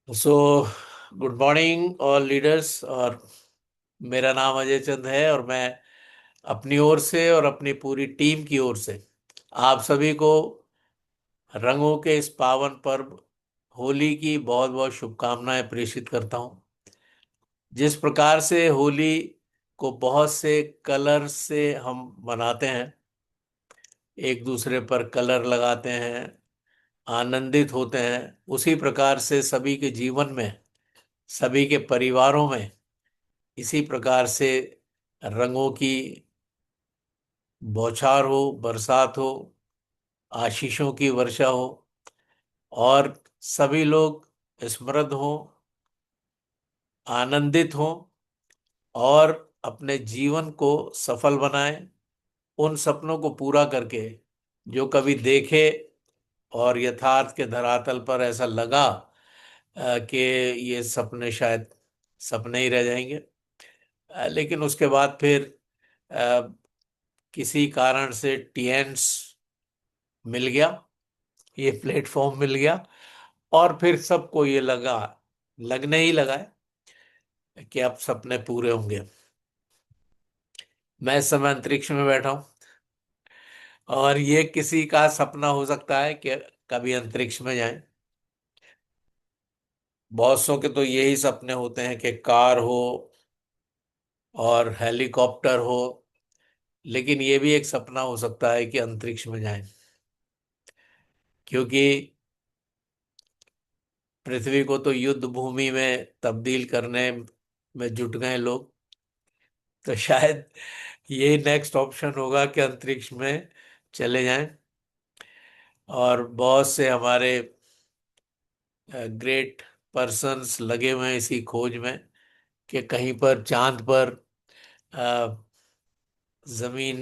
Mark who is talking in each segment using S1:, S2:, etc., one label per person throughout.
S1: So good morning all leaders. और मेरा नाम अजय चंद है और मैं अपनी ओर से और अपनी पूरी टीम की ओर से आप सभी को रंगों के इस पावन पर्व होली की बहुत बहुत शुभकामनाएं प्रेषित करता हूं। जिस प्रकार से होली को बहुत से कलर से हम मनाते हैं, एक दूसरे पर कलर लगाते हैं, आनंदित होते हैं, उसी प्रकार से सभी के जीवन में, सभी के परिवारों में इसी प्रकार से रंगों की बौछार हो, बरसात हो, आशीषों की वर्षा हो और सभी लोग समृद्ध हों, आनंदित हों और अपने जीवन को सफल बनाएं, उन सपनों को पूरा करके जो कभी देखे और यथार्थ के धरातल पर ऐसा लगा कि ये सपने शायद सपने ही रह जाएंगे। लेकिन उसके बाद फिर अ, किसी कारण से टीएन्स मिल गया, ये प्लेटफॉर्म मिल गया और फिर सबको ये लगने ही लगा है कि अब सपने पूरे होंगे। मैं इस समय अंतरिक्ष में बैठा हूं और ये किसी का सपना हो सकता है कि कभी अंतरिक्ष में जाएं। बहुत सौ के तो यही सपने होते हैं कि कार हो और हेलीकॉप्टर हो, लेकिन ये भी एक सपना हो सकता है कि अंतरिक्ष में जाएं, क्योंकि पृथ्वी को तो युद्ध भूमि में तब्दील करने में जुट गए लोग। तो शायद ये नेक्स्ट ऑप्शन होगा कि अंतरिक्ष में चले जाएं। और बहुत से हमारे ग्रेट पर्सन्स लगे हुए हैं इसी खोज में कि कहीं पर चांद पर अ, जमीन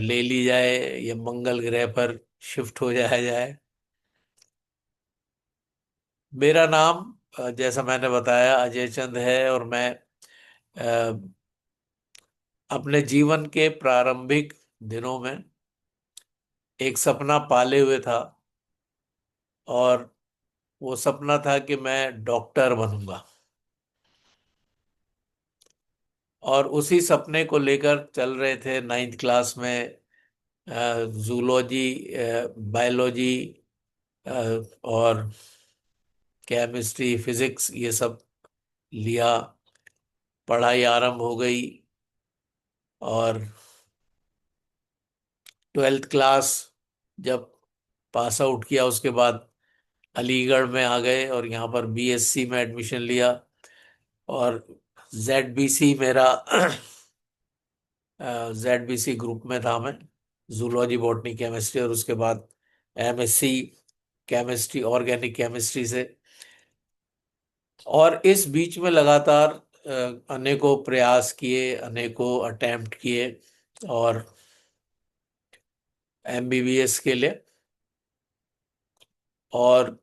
S1: ले ली जाए या मंगल ग्रह पर शिफ्ट हो जाया जाए। मेरा नाम जैसा मैंने बताया अजय चंद है और मैं अ, अपने जीवन के प्रारंभिक दिनों में एक सपना पाले हुए था और वो सपना था कि मैं डॉक्टर बनूंगा। और उसी सपने को लेकर चल रहे थे नाइन्थ क्लास में जूलॉजी, बायोलॉजी और केमिस्ट्री, फिजिक्स, ये सब लिया। पढ़ाई आरंभ हो गई और ट्वेल्थ क्लास जब पास आउट किया उसके बाद अलीगढ़ में आ गए और यहाँ पर बीएससी में एडमिशन लिया। और जेडबीसी मेरा जेडबीसी ग्रुप में था मैं, जूलॉजी बॉटनी केमिस्ट्री, और उसके बाद एमएससी केमिस्ट्री, ऑर्गेनिक केमिस्ट्री से। और इस बीच में लगातार अनेकों प्रयास किए, अनेकों अटेम्प्ट किए और एमबीबीएस के लिए। और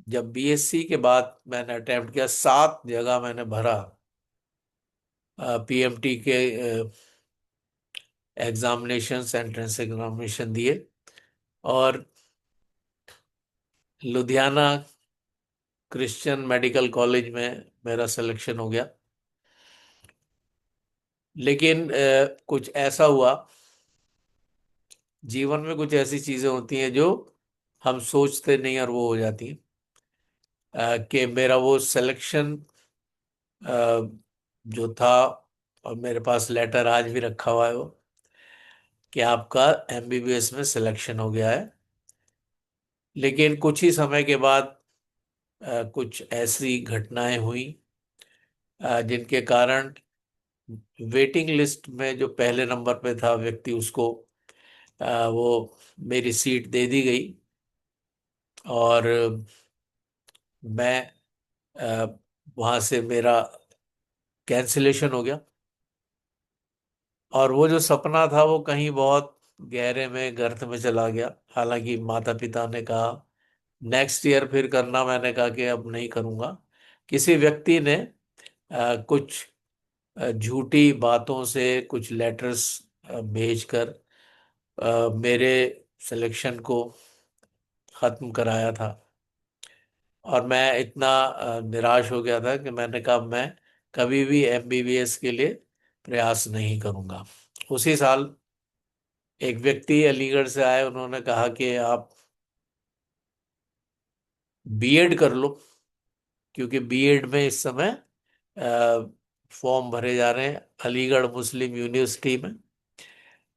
S1: जब बीएससी के बाद मैंने अटेम्प्ट किया, 7 जगह मैंने भरा, पीएमटी के एग्जामिनेशन, एंट्रेंस एग्जामिनेशन दिए और लुधियाना क्रिश्चियन मेडिकल कॉलेज में मेरा सिलेक्शन हो गया। लेकिन कुछ ऐसा हुआ, जीवन में कुछ ऐसी चीजें होती हैं जो हम सोचते नहीं और वो हो जाती हैं। कि मेरा वो सिलेक्शन जो था, और मेरे पास लेटर आज भी रखा हुआ है वो, कि आपका एमबीबीएस में सिलेक्शन हो गया है। लेकिन कुछ ही समय के बाद कुछ ऐसी घटनाएं हुई जिनके कारण वेटिंग लिस्ट में जो पहले नंबर पे था व्यक्ति, उसको वो मेरी सीट दे दी गई और मैं वहां से मेरा कैंसिलेशन हो गया। और वो जो सपना था वो कहीं बहुत गहरे में, गर्त में चला गया। हालांकि माता पिता ने कहा नेक्स्ट ईयर फिर करना, मैंने कहा कि अब नहीं करूंगा। किसी व्यक्ति ने कुछ झूठी बातों से कुछ लेटर्स भेजकर मेरे सिलेक्शन को खत्म कराया था। और मैं इतना निराश हो गया था कि मैंने कहा मैं कभी भी एमबीबीएस के लिए प्रयास नहीं करूंगा। उसी साल एक व्यक्ति अलीगढ़ से आए, उन्होंने कहा कि आप बीएड कर लो, क्योंकि बीएड में इस समय फॉर्म भरे जा रहे हैं अलीगढ़ मुस्लिम यूनिवर्सिटी में।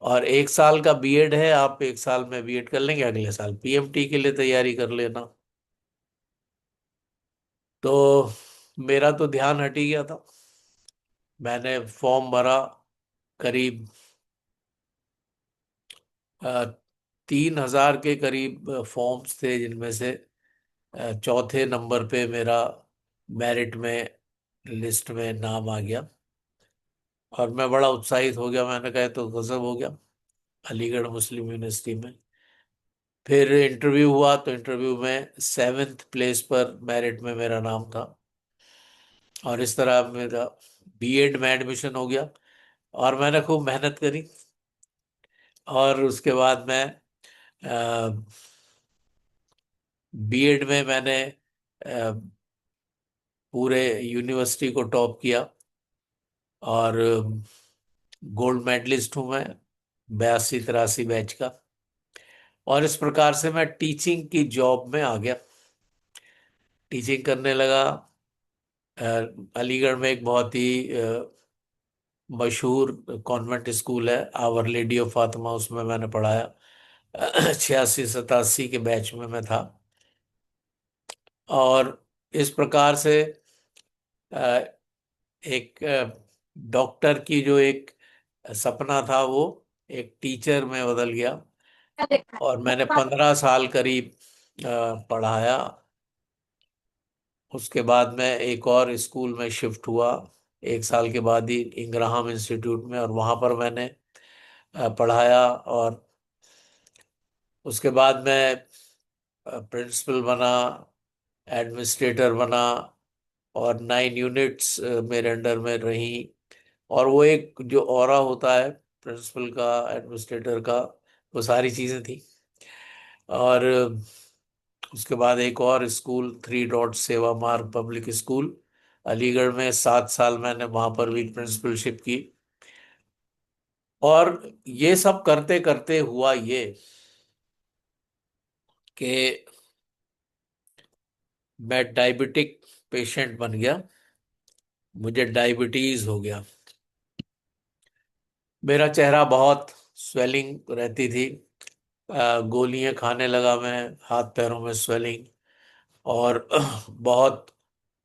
S1: और 1 साल का बीएड है, आप 1 साल में बीएड कर लेंगे, अगले साल पीएमटी के लिए तैयारी कर लेना। तो मेरा तो ध्यान हट ही गया था। मैंने फॉर्म भरा, करीब 3,000 के करीब फॉर्म्स थे, जिनमें से चौथे नंबर पे मेरा मेरिट में लिस्ट में नाम आ गया। और मैं बड़ा उत्साहित हो गया, मैंने कहा "ये तो गजब हो गया, अलीगढ़ मुस्लिम यूनिवर्सिटी में"। फिर इंटरव्यू हुआ, तो इंटरव्यू में 7th प्लेस पर मेरिट में मेरा नाम था। और इस तरह मेरा बीएड में एडमिशन हो गया। और मैंने खूब मेहनत करी, और उसके बाद मैं बीएड में मैंने पूरे यूनिवर्सिटी को टॉप किया। और गोल्ड मेडलिस्ट हूँ मैं 82-83 बैच का। और इस प्रकार से मैं टीचिंग की जॉब में आ गया, टीचिंग करने लगा। अ, अलीगढ़ में एक बहुत ही मशहूर कॉन्वेंट स्कूल है, आवर लेडी ऑफ फातिमा, उसमें मैंने पढ़ाया। 86-87 के बैच में मैं था। और इस प्रकार से अ, एक डॉक्टर की जो एक सपना था, वो एक टीचर में बदल गया। और मैंने 15 साल करीब पढ़ाया। उसके बाद मैं एक और स्कूल में शिफ्ट हुआ, 1 साल के बाद ही, इंग्राहम इंस्टीट्यूट में, और वहाँ पर मैंने पढ़ाया। और उसके बाद मैं प्रिंसिपल बना, एडमिनिस्ट्रेटर बना, और 9 यूनिट्स मेरे अंडर में रही। और वो एक जो ऑरा होता है प्रिंसिपल का, एडमिनिस्ट्रेटर का, वो सारी चीज़ें थी। और उसके बाद एक और स्कूल, 3 डॉट सेवा मार्ग पब्लिक स्कूल, अलीगढ़ में 7 साल मैंने वहां पर भी प्रिंसिपलशिप की। और ये सब करते करते हुआ ये कि मैं डायबिटिक पेशेंट बन गया, मुझे डायबिटीज हो गया। मेरा चेहरा बहुत स्वेलिंग रहती थी, गोलियां खाने लगा मैं, हाथ पैरों में स्वेलिंग। और बहुत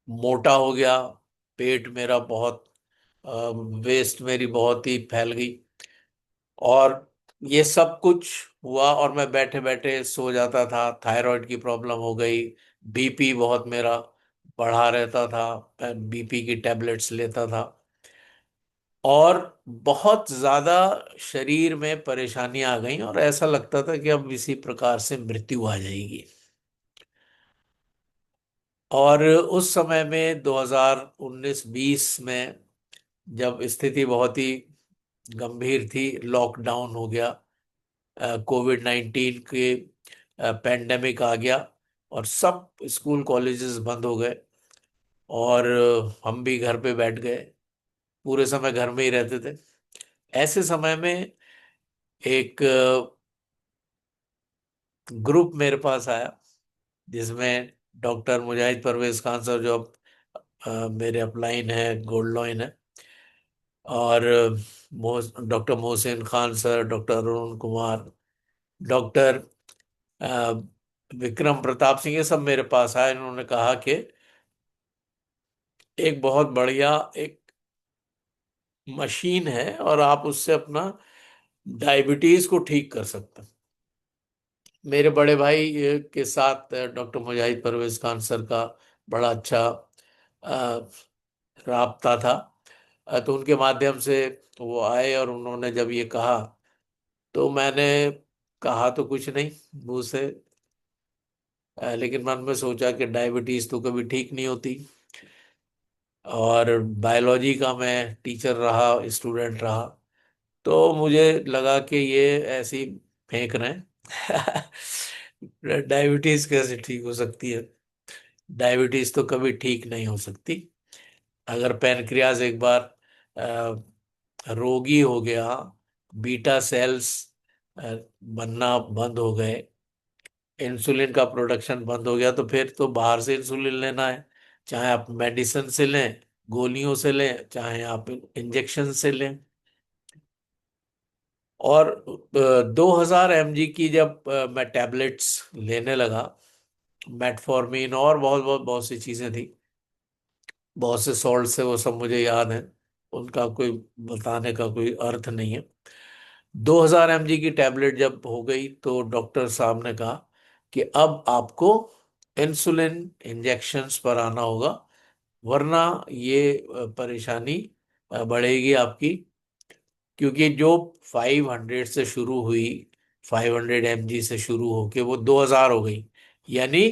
S1: मोटा हो गया, पेट मेरा बहुत, वेस्ट मेरी बहुत ही फैल गई। और ये सब कुछ हुआ, और मैं बैठे बैठे सो जाता था, थायराइड की प्रॉब्लम हो गई, बीपी बहुत मेरा बढ़ा रहता था, मैं बीपी की टेबलेट्स लेता था। और बहुत ज्यादा शरीर में परेशानियां आ गई, और ऐसा लगता था कि अब इसी प्रकार से मृत्यु आ जाएगी। और उस समय में 2019-20 में, जब स्थिति बहुत ही गंभीर थी, लॉकडाउन हो गया, कोविड-19 के पेंडेमिक आ गया, और सब स्कूल कॉलेजेस बंद हो गए। और हम भी घर पे बैठ गए, पूरे समय घर में ही रहते थे। ऐसे समय में एक ग्रुप मेरे पास आया, जिसमें डॉक्टर मुजाहिद परवेज खान सर, जो अब मेरे अपलाइन है, गोल्ड लॉइन है, और doctor Mohsin Khan sir, doctor Arun Kumar, doctor uh, Vikram Pratap Singh, ये सब मेरे पास आए। इन्होंने कहा कि एक बहुत बढ़िया एक मशीन है, और आप उससे अपना डायबिटीज को ठीक कर सकते हैं। मेरे बड़े भाई के साथ डॉक्टर मुजाहिद परवेज खान सर का बड़ा अच्छा अ, राबता था। तो उनके माध्यम से वो आए, और उन्होंने जब ये कहा, तो मैंने कहा तो कुछ नहीं मुंह से, लेकिन मन में सोचा कि डायबिटीज तो कभी ठीक नहीं होती। और बायोलॉजी का मैं टीचर रहा, स्टूडेंट रहा, तो मुझे लगा कि ये ऐसे ही फेंक रहे हैं। डायबिटीज कैसे ठीक हो सकती है। डायबिटीज तो कभी ठीक नहीं हो सकती। अगर पैनक्रियाज एक बार रोगी हो गया, बीटा सेल्स बनना बंद हो गए, इंसुलिन का प्रोडक्शन बंद हो गया, तो फिर तो बाहर से इंसुलिन लेना है। चाहे आप मेडिसिन से लें, गोलियों से लें, चाहे आप इंजेक्शन से लें। और 2000 mg की जब मैं टैबलेट्स लेने लगा, मेटफॉर्मिन और बहुत बहुत बहुत सी चीजें थी, बहुत से सॉल्ट से, वो सब मुझे याद है, उनका कोई बताने का कोई अर्थ नहीं है। 2000 mg की टैबलेट जब हो गई तो डॉक्टर साहब ने कहा कि अब आपको इंसुलिन इंजेक्शन्स पर आना होगा, वरना ये परेशानी बढ़ेगी आपकी। क्योंकि जो 500 से शुरू हुई, 500 mg से शुरू होके वो 2000 हो गई, यानी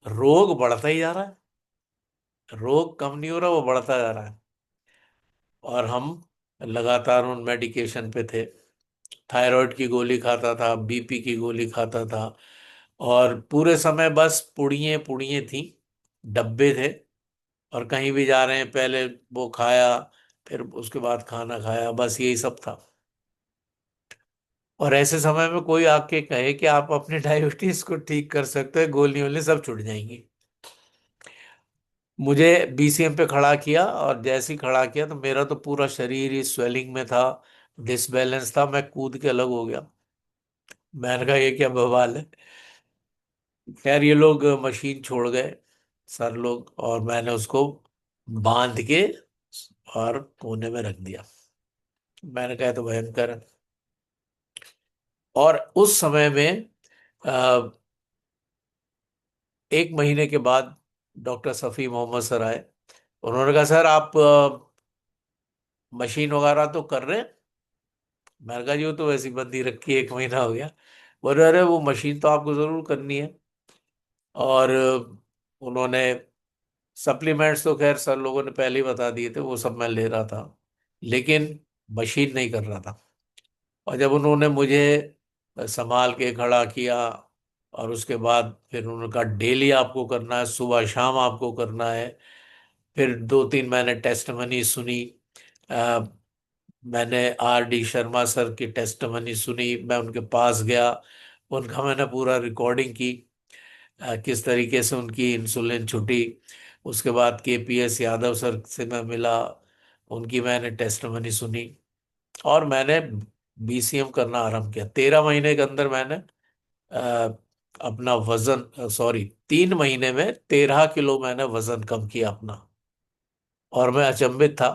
S1: रोग बढ़ता ही जा रहा है, रोग कम नहीं हो रहा, वो बढ़ता जा रहा है। और हम लगातार उन मेडिकेशन पे थे। थायराइड की गोली खाता था, बीपी की गोली खाता था, और पूरे समय बस पुड़िये पुड़िये थी, डब्बे थे। और कहीं भी जा रहे हैं, पहले वो खाया, फिर उसके बाद खाना खाया, बस यही सब था। और ऐसे समय में कोई आके कहे कि आप अपने डायबिटीज को ठीक कर सकते हैं, गोली वोली सब छूट जाएंगी। मुझे बीसीएम पे खड़ा किया, और जैसे ही खड़ा किया तो मेरा तो पूरा शरीर ही स्वेलिंग में था, डिसबैलेंस था, मैं कूद के अलग हो गया। मैंने कहा ये क्या बवाल है। खैर ये लोग मशीन छोड़ गए, सर लोग, और मैंने उसको बांध के और कोने में रख दिया। मैंने कहा "ये तो भयंकर है"। और उस समय में अ, 1 महीने के बाद डॉक्टर सफ़ी मोहम्मद सर आए। उन्होंने कहा सर आप मशीन वगैरह तो कर रहे हैं। मैंने कहा जी वो तो वैसी बंदी रखी है, 1 महीना हो गया। बोले अरे वो मशीन तो आपको जरूर करनी है। और उन्होंने सप्लीमेंट्स तो खैर सर लोगों ने पहले ही बता दिए थे, वो सब मैं ले रहा था, लेकिन मशीन नहीं कर रहा था। और जब उन्होंने मुझे संभाल के खड़ा किया, और उसके बाद फिर उन्होंने कहा डेली आपको करना है, सुबह शाम आपको करना है। फिर 2-3 मैंने टेस्टमनी सुनी। अ, मैंने R D शर्मा सर की टेस्टमनी सुनी, मैं उनके पास गया, उनका मैंने पूरा रिकॉर्डिंग की, किस तरीके से उनकी इंसुलिन छुटी। उसके बाद KPS यादव सर से मैं मिला, उनकी मैंने टेस्टमनी सुनी, और मैंने BCM करना आरंभ किया। 13 महीने के अंदर मैंने अ, अपना वजन, सॉरी, 3 महीने में 13 किलो मैंने वजन कम किया अपना। और मैं अचंभित था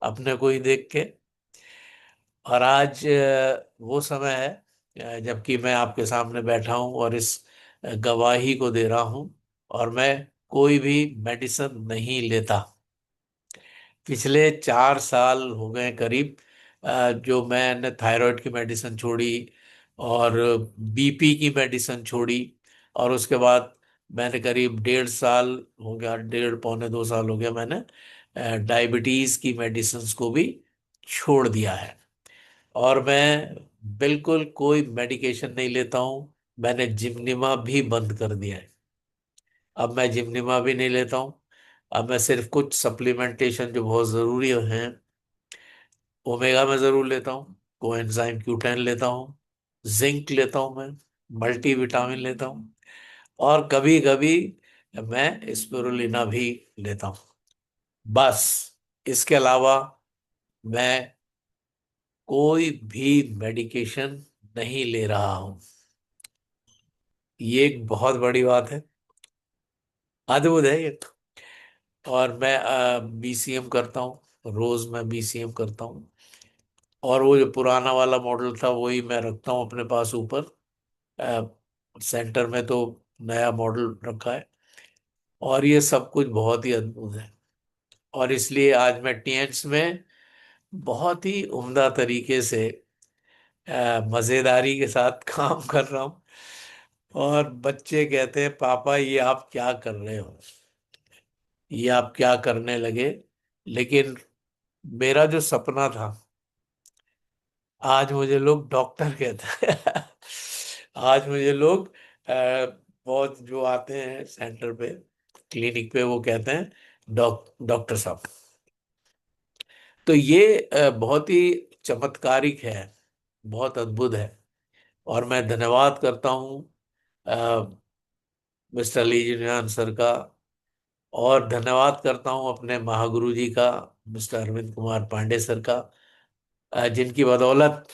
S1: अपने को ही देख के। और आज वो समय है जबकि मैं आपके सामने बैठा हूं और इस गवाही को दे रहा हूं, और मैं कोई भी मेडिसिन नहीं लेता। पिछले 4 साल हो गए करीब, जो मैंने थायराइड की मेडिसिन छोड़ी, और BP की मेडिसिन छोड़ी, और उसके बाद मैंने करीब 1.5 साल हो गया, 1.5 पौने 2 साल हो गया, मैंने डायबिटीज की मेडिसिन को भी छोड़ दिया है। और मैं बिल्कुल कोई मेडिकेशन नहीं लेता हूँ। मैंने जिम्निमा भी बंद कर दिया है। अब मैं जिम्निमा भी नहीं लेता हूँ। अब मैं सिर्फ कुछ सप्लीमेंटेशन जो बहुत ज़रूरी हैं, ओमेगा में ज़रूर लेता हूँ, कोएंजाइम Q10 लेता हूँ, जिंक लेता हूँ मैं, मल्टी विटामिन लेता हूँ, और कभी कभी मैं स्पिरुलिना भी लेता हूँ। बस इसके अलावा मैं कोई भी मेडिकेशन नहीं ले रहा हूँ। ये एक बहुत बड़ी बात है, अद्भुत है ये। और मैं BCM करता हूँ, रोज मैं BCM करता हूँ। और वो जो पुराना वाला मॉडल था वही मैं रखता हूँ अपने पास ऊपर। सेंटर में तो नया मॉडल रखा है। और ये सब कुछ बहुत ही अद्भुत है। और इसलिए आज मैं टीएंट्स में बहुत ही उम्दा तरीके से मजेदारी के साथ काम कर रहा हूँ। और बच्चे कहते हैं पापा ये आप क्या कर रहे हो, ये आप क्या करने लगे। लेकिन मेरा जो सपना था, आज मुझे लोग डॉक्टर कहते हैं। आज मुझे लोग बहुत जो आते हैं सेंटर पे, क्लिनिक पे वो कहते हैं डॉक्टर साहब। तो ये बहुत ही चमत्कारिक है, बहुत अद्भुत है। और मैं धन्यवाद करता हूँ मिस्टर ली जिनयान सर का, और धन्यवाद करता हूँ अपने महागुरु जी का, मिस्टर अरविंद कुमार पांडे सर का, जिनकी बदौलत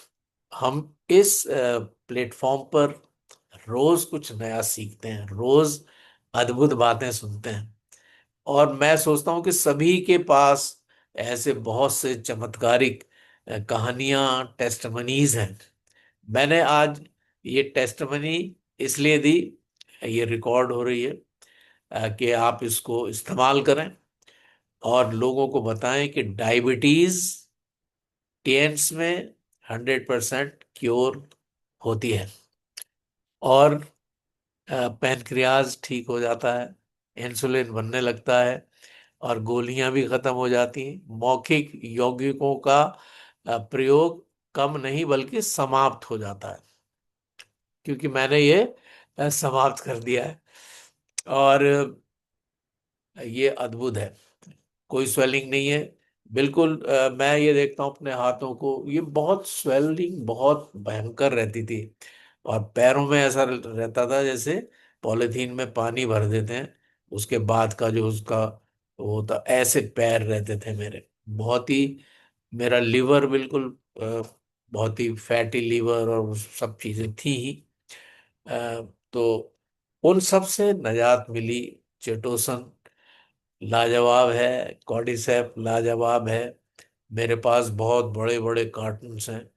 S1: हम इस प्लेटफॉर्म पर रोज कुछ नया सीखते हैं, रोज अद्भुत बातें सुनते हैं। और मैं सोचता हूँ कि सभी के पास ऐसे बहुत से चमत्कारिक कहानियां, टेस्टमनीज हैं। मैंने आज ये टेस्टमनी इसलिए दी, ये रिकॉर्ड हो रही है, कि आप इसको इस्तेमाल करें और लोगों को बताएं कि डायबिटीज टेंस में 100% क्योर होती है, और पैनक्रियाज ठीक हो जाता है, इंसुलिन बनने लगता है, और गोलियां भी खत्म हो जाती हैं। मौखिक यौगिकों का प्रयोग कम नहीं बल्कि समाप्त हो जाता है, क्योंकि मैंने ये समाप्त कर दिया है। और ये अद्भुत है, कोई स्वेलिंग नहीं है बिल्कुल। मैं ये देखता हूँ अपने हाथों को, ये बहुत स्वेलिंग बहुत भयंकर रहती थी, और पैरों में ऐसा रहता था जैसे पॉलिथीन में पानी भर देते हैं, उसके बाद का जो उसका वो होता, ऐसे पैर रहते थे मेरे। बहुत ही, मेरा लिवर बिल्कुल बहुत ही फैटी लिवर और सब चीजें थी ही। तो उन सब से निजात मिली। चेटोसन लाजवाब है, कॉर्डिसेप लाजवाब है। मेरे पास बहुत बड़े बड़े कार्टून्स हैं,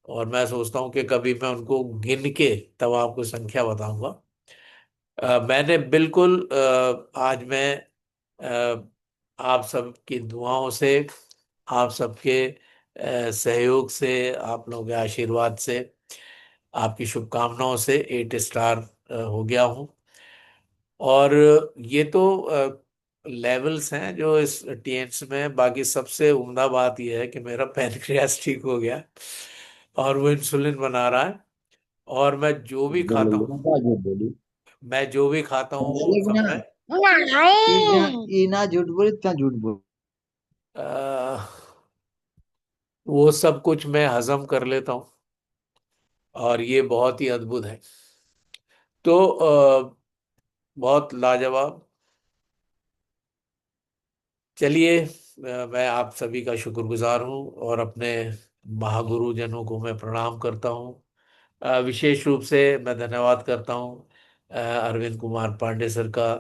S1: और मैं सोचता हूँ कि कभी मैं उनको गिन के तब आपको संख्या बताऊंगा। मैंने बिल्कुल आज मैं आप सबकी दुआओं से, आप सबके सहयोग से, आप लोगों के आशीर्वाद से, आपकी शुभकामनाओं से 8 स्टार हो गया हूँ। और ये तो लेवल्स हैं जो इस टीएंस में। बाकी सबसे उम्दा बात यह है कि मेरा पैनक्रियास ठीक हो गया, और वो इंसुलिन बना रहा है। और मैं जो भी
S2: बोलो
S1: खाता
S2: ना
S1: हूँ,
S2: क्या झूठ बोली।
S1: मैं जो भी खाता हूँ वो
S2: लेकिन
S1: सब
S2: ना
S1: मैं
S2: ये ना झूठ बोली क्या झूठ बोली।
S1: अ, वो सब कुछ मैं हजम कर लेता हूँ, और ये बहुत ही अद्भुत है। तो बहुत लाजवाब। चलिए, मैं आप सभी का शुक्रगुजार हूँ, और अपने महागुरुजनों को मैं प्रणाम करता हूँ। विशेष रूप से मैं धन्यवाद करता हूँ अरविंद कुमार पांडे सर का,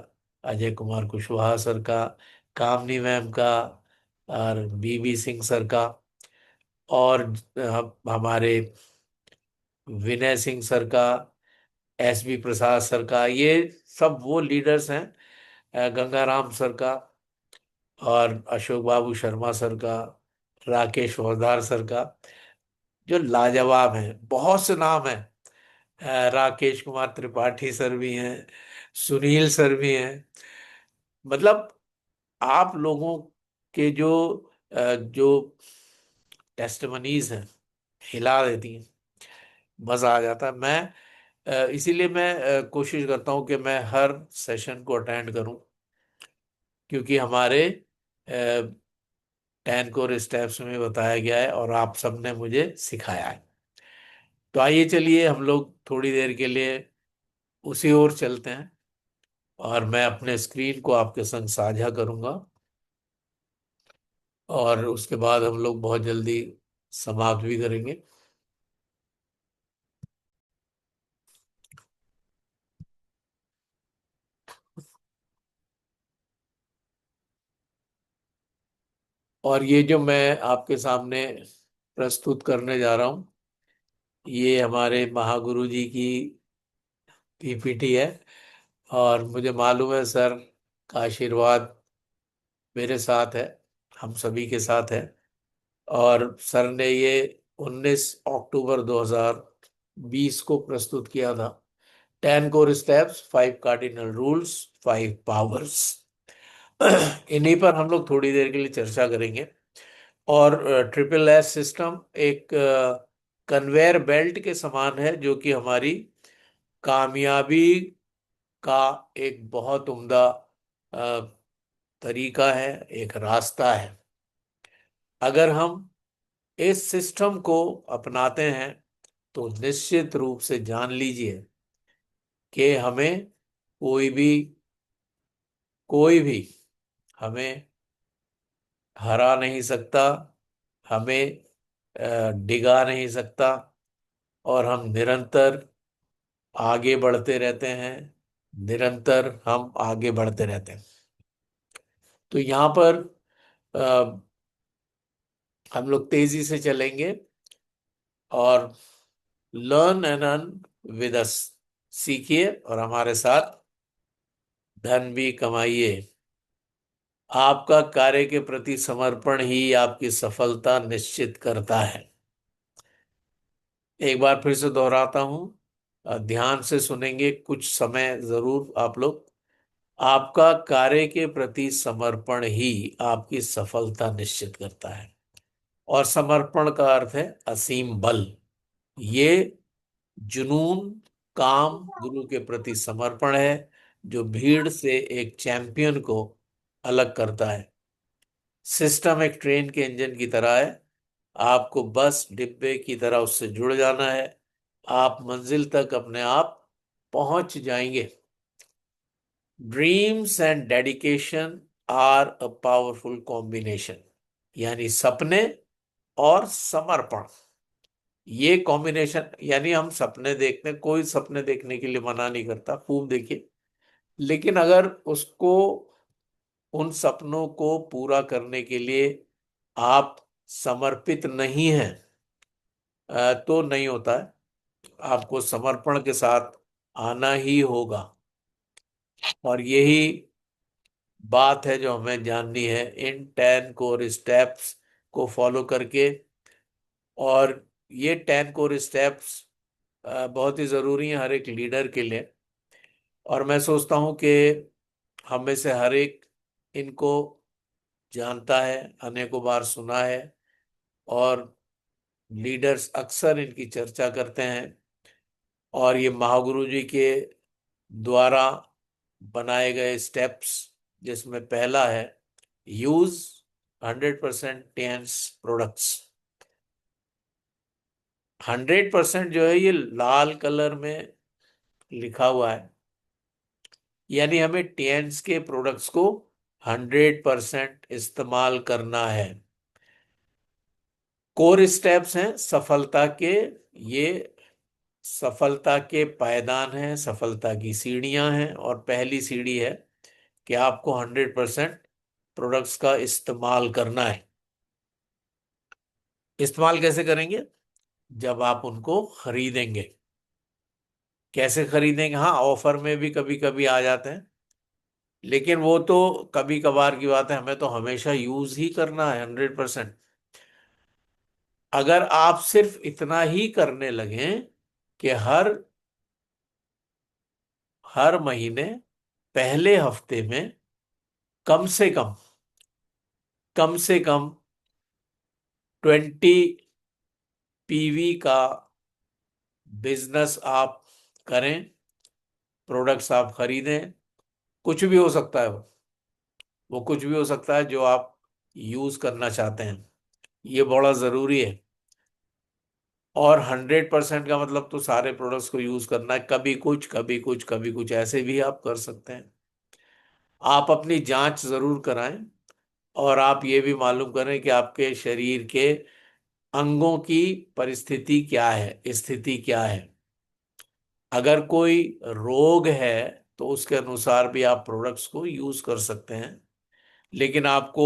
S1: अजय कुमार कुशवाहा सर का, कामनी मैम का, और बीबी सिंह सर का, और हमारे विनय सिंह सर का, एस बी प्रसाद सर का। ये सब वो लीडर्स हैं, गंगाराम सर का, और अशोक बाबू शर्मा सर का, राकेश वोदार सर का, जो लाजवाब हैं। बहुत से नाम हैं, राकेश कुमार त्रिपाठी सर भी हैं, सुनील सर भी हैं। मतलब आप लोगों के जो टेस्टमनीज हैं, हिला देती हैं, मजा आ जाता है। मैं इसीलिए मैं कोशिश करता हूँ कि मैं हर सेशन को अटेंड करूँ, क्योंकि हमारे 10 कोर स्टेप्स में बताया गया है, और आप सबने मुझे सिखाया है। तो आइए, चलिए हम लोग थोड़ी देर के लिए उसी ओर चलते हैं, और मैं अपने स्क्रीन को आपके संग साझा करूंगा, और उसके बाद हम लोग बहुत जल्दी समाप्त भी करेंगे। और ये जो मैं आपके सामने प्रस्तुत करने जा रहा हूँ, ये हमारे महागुरु जी की पीपीटी है, और मुझे मालूम है सर का आशीर्वाद मेरे साथ है, हम सभी के साथ है। और सर ने ये 19 अक्टूबर 2020 को प्रस्तुत किया था। 10 core steps, 5 cardinal rules, 5 powers. इन्हीं पर हम लोग थोड़ी देर के लिए चर्चा करेंगे। और ट्रिपल एस सिस्टम एक कन्वेयर बेल्ट के समान है, जो कि हमारी कामयाबी का एक बहुत उम्दा अ, तरीका है, एक रास्ता है। अगर हम इस सिस्टम को अपनाते हैं तो निश्चित रूप से जान लीजिए कि हमें कोई भी कोई भी हमें हरा नहीं सकता, हमें डिगा नहीं सकता, और हम निरंतर आगे बढ़ते रहते हैं। निरंतर हम आगे बढ़ते रहते हैं। तो यहाँ पर अ, हम लोग तेजी से चलेंगे और learn and earn with us, सीखिए और हमारे साथ धन भी कमाइए। आपका कार्य के प्रति समर्पण ही आपकी सफलता निश्चित करता है। एक बार फिर से दोहराता हूं, ध्यान से सुनेंगे कुछ समय जरूर आप लोग। आपका कार्य के प्रति समर्पण ही आपकी सफलता निश्चित करता है। और समर्पण का अर्थ है असीम बल। ये जुनून, काम, गुरु के प्रति समर्पण है जो भीड़ से एक चैंपियन को अलग करता है। सिस्टम एक ट्रेन के इंजन की तरह है। आपको बस डिब्बे की तरह उससे जुड़ जाना है। आप मंजिल तक अपने आप पहुंच जाएंगे। Dreams and dedication are a powerful combination. यानी सपने और समर्पण, ये कॉम्बिनेशन, यानी हम सपने देखते हैं, कोई सपने देखने के लिए मना नहीं करता, खूब देखिए। लेकिन अगर उसको, उन सपनों को पूरा करने के लिए आप समर्पित नहीं हैं, तो नहीं होता है। आपको समर्पण के साथ आना ही होगा। और यही बात है जो हमें जाननी है इन 10 कोर स्टेप्स को फॉलो करके। और ये 10 कोर स्टेप्स बहुत ही जरूरी है हर एक लीडर के लिए। और मैं सोचता हूँ कि हम में से हर एक इनको जानता है, अनेकों बार सुना है, और लीडर्स अक्सर इनकी चर्चा करते हैं। और ये महागुरु जी के द्वारा बनाए गए स्टेप्स, जिसमें पहला है यूज 100% टेंस प्रोडक्ट्स। 100% जो है ये लाल कलर में लिखा हुआ है, यानी हमें टेंस के प्रोडक्ट्स को 100% इस्तेमाल करना है। कोर स्टेप्स हैं सफलता के, ये सफलता के पायदान हैं, सफलता की सीढ़ियां हैं। और पहली सीढ़ी है कि आपको 100% प्रोडक्ट्स का इस्तेमाल करना है। इस्तेमाल कैसे करेंगे? जब आप उनको खरीदेंगे। कैसे खरीदेंगे? हाँ, ऑफर में भी कभी कभी आ जाते हैं, लेकिन वो तो कभी कभार की बात है। हमें तो हमेशा यूज ही करना है 100%। अगर आप सिर्फ इतना ही करने लगे कि हर हर महीने पहले हफ्ते में कम से कम, कम से कम 20 पीवी का बिजनेस आप करें, प्रोडक्ट्स आप खरीदें। कुछ भी हो सकता है वो कुछ भी हो सकता है जो आप यूज करना चाहते हैं। ये बड़ा जरूरी है। और 100% का मतलब तो सारे प्रोडक्ट्स को यूज करना है। कभी कुछ, कभी कुछ, कभी कुछ, ऐसे भी आप कर सकते हैं। आप अपनी जांच जरूर कराएं, और आप ये भी मालूम करें कि आपके शरीर के अंगों की परिस्थिति क्या है, स्थिति क्या है। अगर कोई रोग है तो उसके अनुसार भी आप प्रोडक्ट्स को यूज कर सकते हैं। लेकिन आपको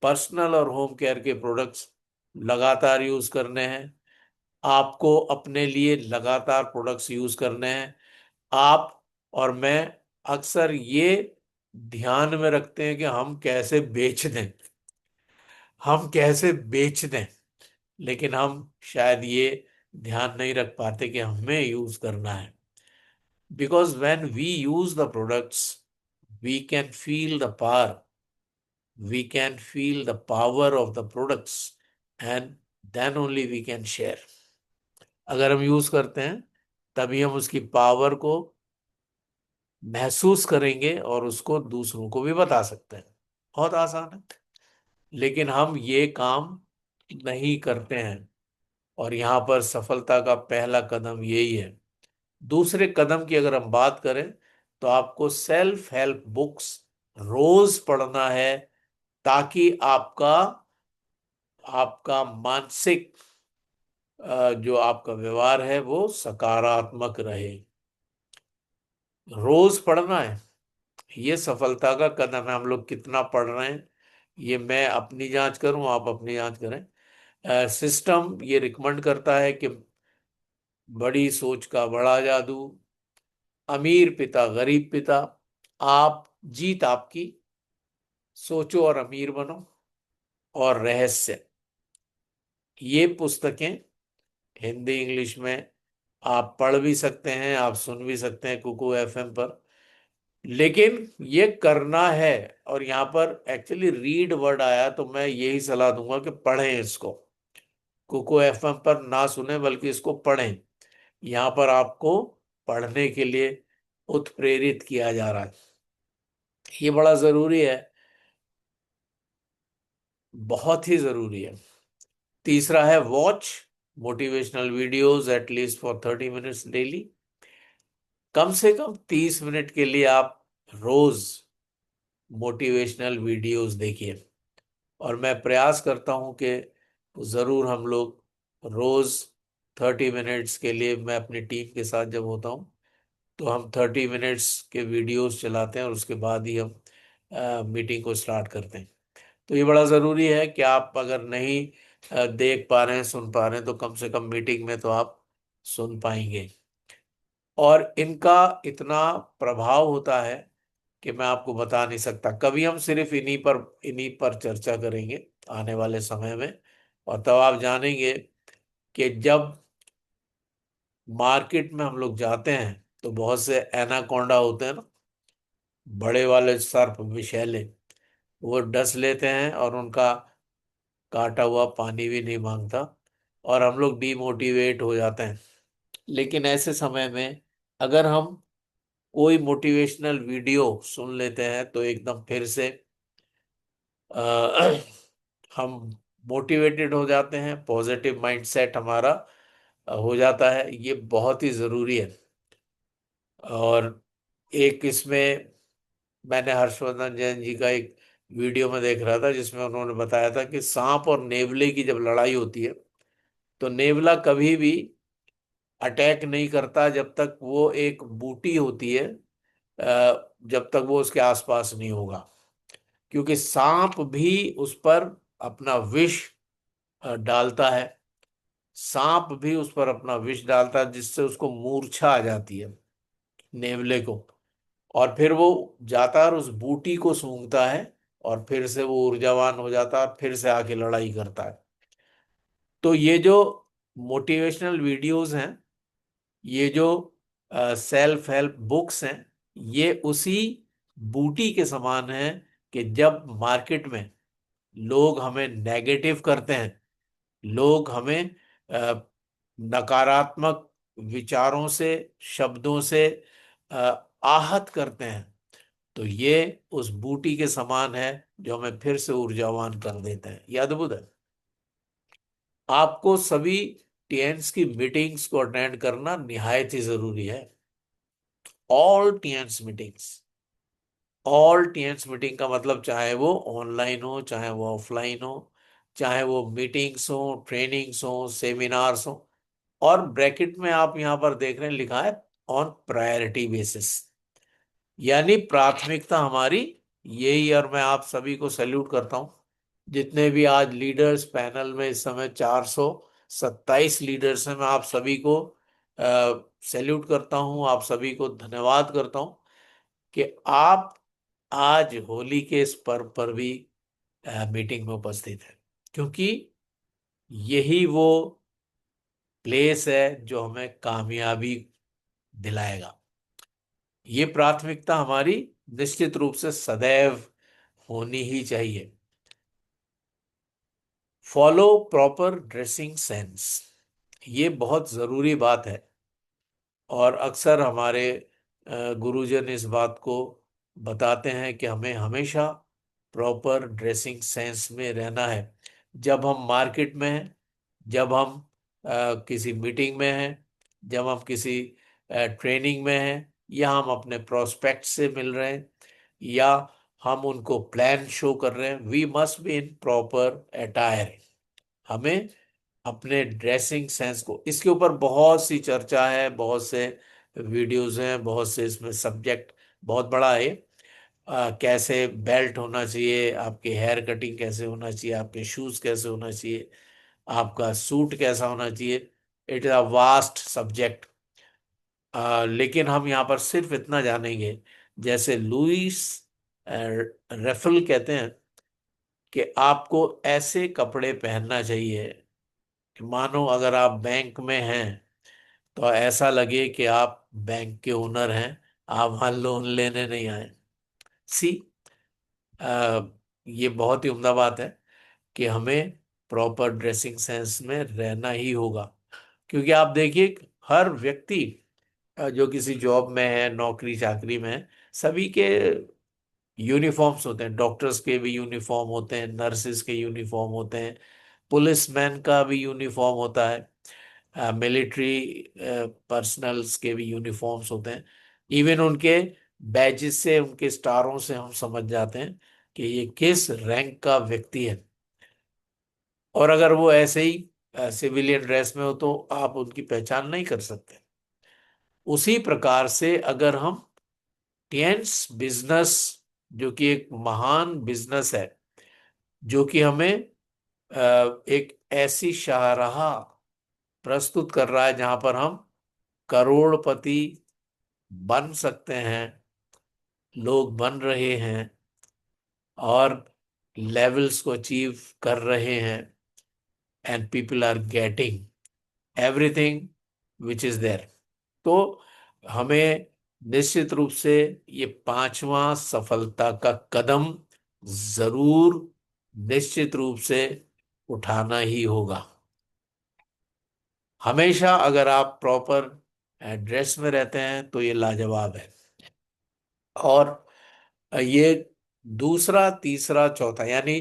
S1: पर्सनल और होम केयर के प्रोडक्ट्स लगातार यूज करने हैं। आपको अपने लिए लगातार प्रोडक्ट्स यूज करने हैं। आप और मैं अक्सर ये ध्यान में रखते हैं कि हम कैसे बेच दें, हम कैसे बेच दें, लेकिन हम शायद ये ध्यान नहीं रख पाते कि हमें यूज करना है। Because when we use the products, we can feel the power, we can feel the power of the products, and then only we can share। अगर हम यूज करते हैं तभी हम उसकी पावर को महसूस करेंगे और उसको दूसरों को भी बता सकते हैं। बहुत आसान है, लेकिन हम ये काम नहीं करते हैं। और यहाँ पर सफलता का पहला कदम यही है। दूसरे कदम की अगर हम बात करें, तो आपको सेल्फ हेल्प बुक्स रोज पढ़ना है, ताकि आपका आपका मानसिक जो आपका व्यवहार है वो सकारात्मक रहे। रोज पढ़ना है, ये सफलता का कदम है। हम लोग कितना पढ़ रहे हैं, ये मैं अपनी जांच करूं, आप अपनी जांच करें। सिस्टम ये रिकमेंड करता है कि बड़ी सोच का बड़ा जादू, अमीर पिता गरीब पिता, आप जीत आपकी, सोचो और अमीर बनो, और रहस्य, ये पुस्तकें हिंदी इंग्लिश में आप पढ़ भी सकते हैं, आप सुन भी सकते हैं कुकू एफएम पर। लेकिन ये करना है। और यहाँ पर एक्चुअली रीड वर्ड आया, तो मैं यही सलाह दूंगा कि पढ़ें इसको। कुकू एफएम पर ना सुने, बल्कि इसको पढ़ें। यहाँ पर आपको पढ़ने के लिए उत्प्रेरित किया जा रहा है। ये बड़ा जरूरी है, बहुत ही जरूरी है। तीसरा है watch motivational videos at least for 30 minutes daily. कम से कम 30 मिनट के लिए आप रोज मोटिवेशनल वीडियोस देखिए। और मैं प्रयास करता हूं कि जरूर हम लोग रोज 30 मिनट्स के लिए, मैं अपनी टीम के साथ जब होता हूं, तो हम 30 मिनट्स के वीडियोस चलाते हैं और उसके बाद ही हम मीटिंग को स्टार्ट करते हैं। तो ये बड़ा ज़रूरी है कि आप अगर नहीं देख पा रहे हैं, सुन पा रहे हैं, तो कम से कम मीटिंग में तो आप सुन पाएंगे। और इनका इतना प्रभाव होता है कि मैं आपको बता नहीं सकता। कभी हम सिर्फ इन्हीं पर चर्चा करेंगे आने वाले समय में। और तब आप जानेंगे कि जब मार्केट में हम लोग जाते हैं, तो बहुत से एनाकोंडा होते हैं ना, बड़े वाले सर्प विषैले, वो डस लेते हैं और उनका काटा हुआ पानी भी नहीं मांगता, और हम लोग डीमोटिवेट हो जाते हैं। लेकिन ऐसे समय में अगर हम कोई मोटिवेशनल वीडियो सुन लेते हैं, तो एकदम फिर से अ, हम मोटिवेटेड हो जाते हैं, पॉजिटिव माइंडसेट हमारा हो जाता है। ये बहुत ही ज़रूरी है। और एक इसमें मैंने हर्षवर्धन जैन जी का एक वीडियो में देख रहा था, जिसमें उन्होंने बताया था कि सांप और नेवले की जब लड़ाई होती है, तो नेवला कभी भी अटैक नहीं करता जब तक वो एक बूटी होती है, जब तक वो उसके आसपास नहीं होगा। क्योंकि सांप भी उस पर अपना विष डालता है। सांप भी उस पर अपना विष डालता है, जिससे उसको मूर्छा आ जाती है, नेवले को। और फिर वो जाता है और उस बूटी को सूंघता है, और फिर से वो ऊर्जावान हो जाता है और फिर से आके लड़ाई करता है। तो ये जो मोटिवेशनल वीडियोस हैं, ये जो सेल्फ हेल्प बुक्स हैं, ये उसी बूटी के समान है कि जब मार्केट में लोग हमें नेगेटिव करते हैं, लोग हमें अ, नकारात्मक विचारों से, शब्दों से आहत करते हैं, तो ये उस बूटी के समान है जो हमें फिर से ऊर्जावान कर देते हैं। ये अद्भुत है। आपको सभी टीएन्स की मीटिंग्स को अटेंड करना निहायत ही जरूरी है। ऑल टीएन्स मीटिंग्स, ऑल टीएन्स मीटिंग का मतलब चाहे वो ऑनलाइन हो, चाहे वो ऑफलाइन हो, चाहे वो मीटिंग्स हो, ट्रेनिंग्स हो, सेमिनार्स हो। और ब्रैकेट में आप यहां पर देख रहे हैं, लिखा है ऑन प्रायोरिटी बेसिस, यानी प्राथमिकता हमारी यही। और मैं आप सभी को सैल्यूट करता हूं, जितने भी आज लीडर्स पैनल में इस समय 427 लीडर्स हैं, मैं आप सभी को सैल्यूट करता हूं, आप सभी को धन्यवाद करता हूं कि आप आज होली के इस पर्व पर भी मीटिंग में उपस्थित है। क्योंकि यही वो प्लेस है जो हमें कामयाबी दिलाएगा। ये प्राथमिकता हमारी निश्चित रूप से सदैव होनी ही चाहिए। फॉलो प्रॉपर ड्रेसिंग सेंस, ये बहुत जरूरी बात है। और अक्सर हमारे गुरुजन इस बात को बताते हैं कि हमें हमेशा प्रॉपर ड्रेसिंग सेंस में रहना है। जब हम मार्केट में हैं, जब हम किसी मीटिंग में हैं, जब हम किसी ट्रेनिंग में हैं, या हम अपने प्रोस्पेक्ट से मिल रहे हैं, या हम उनको प्लान शो कर रहे हैं, we must be in proper attire. हमें अपने ड्रेसिंग सेंस को, इसके ऊपर बहुत सी चर्चा है, बहुत से वीडियोस हैं, बहुत से इसमें सब्जेक्ट बहुत बड़ा है। कैसे बेल्ट होना चाहिए, आपके हेयर कटिंग कैसे होना चाहिए, आपके शूज कैसे होना चाहिए, आपका सूट कैसा होना चाहिए। It is a vast subject. लेकिन हम यहाँ पर सिर्फ इतना जानेंगे, जैसे लुइस रेफल कहते हैं कि आपको ऐसे कपड़े पहनना चाहिए कि मानो अगर आप बैंक में हैं तो ऐसा लगे कि आप बैंक के ओनर हैं, आप वहां लोन लेने नहीं आए। सी, ये बहुत ही उम्दा बात है कि हमें प्रॉपर ड्रेसिंग सेंस में रहना ही होगा। क्योंकि आप देखिए, हर व्यक्ति जो किसी जॉब में है, नौकरी चाकरी में है, सभी के यूनिफॉर्म्स होते हैं। डॉक्टर्स के भी यूनिफॉर्म होते हैं, नर्सिस के यूनिफॉर्म होते हैं, पुलिसमैन का भी यूनिफॉर्म होता है, मिलिट्री पर्सनल्स के भी यूनिफॉर्म्स होते हैं। इवन उनके बैजेस से, उनके स्टारों से हम समझ जाते हैं कि ये किस रैंक का व्यक्ति है। और अगर वो ऐसे ही सिविलियन ड्रेस में हो तो आप उनकी पहचान नहीं कर सकते। उसी प्रकार से अगर हम टेंस बिजनेस, जो कि एक महान बिजनेस है, जो कि हमें एक ऐसी शाहराह प्रस्तुत कर रहा है जहां पर हम करोड़पति बन सकते हैं, लोग बन रहे हैं और लेवल्स को अचीव कर रहे हैं, and people are getting everything which is there. तो हमें निश्चित रूप से ये पांचवा सफलता का कदम जरूर, निश्चित रूप से उठाना ही होगा। हमेशा अगर आप प्रॉपर एड्रेस में रहते हैं तो ये लाजवाब है। और ये दूसरा, तीसरा, चौथा, यानी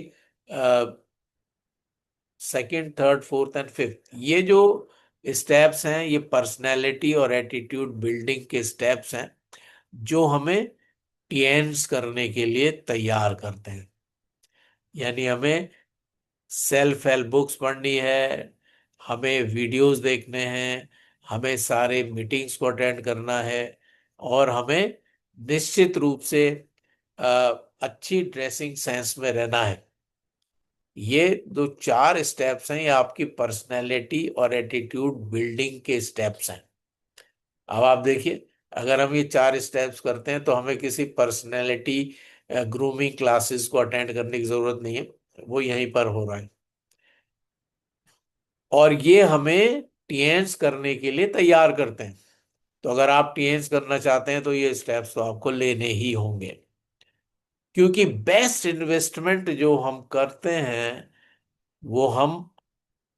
S1: second, third, fourth and fifth, ये जो स्टेप्स हैं, ये पर्सनैलिटी और एटीट्यूड बिल्डिंग के स्टेप्स हैं जो हमें टीएन्स करने के लिए तैयार करते हैं। यानी हमें सेल्फ हेल्प बुक्स पढ़नी है, हमें वीडियोस देखने हैं, हमें सारे मीटिंग्स को अटेंड करना है, और हमें निश्चित रूप से अ, अच्छी ड्रेसिंग सेंस में रहना है। ये जो चार स्टेप्स हैं, ये आपकी पर्सनैलिटी और एटीट्यूड बिल्डिंग के स्टेप्स हैं। अब आप देखिए, अगर हम ये चार स्टेप्स करते हैं तो हमें किसी पर्सनैलिटी ग्रूमिंग क्लासेस को अटेंड करने की जरूरत नहीं है, वो यहीं पर हो रहा है। और ये हमें टीएन्स करने के लिए तैयार करते हैं। तो अगर आप टीएन्स करना चाहते हैं तो ये स्टेप्स तो आपको लेने ही होंगे। क्योंकि बेस्ट इन्वेस्टमेंट जो हम करते हैं वो हम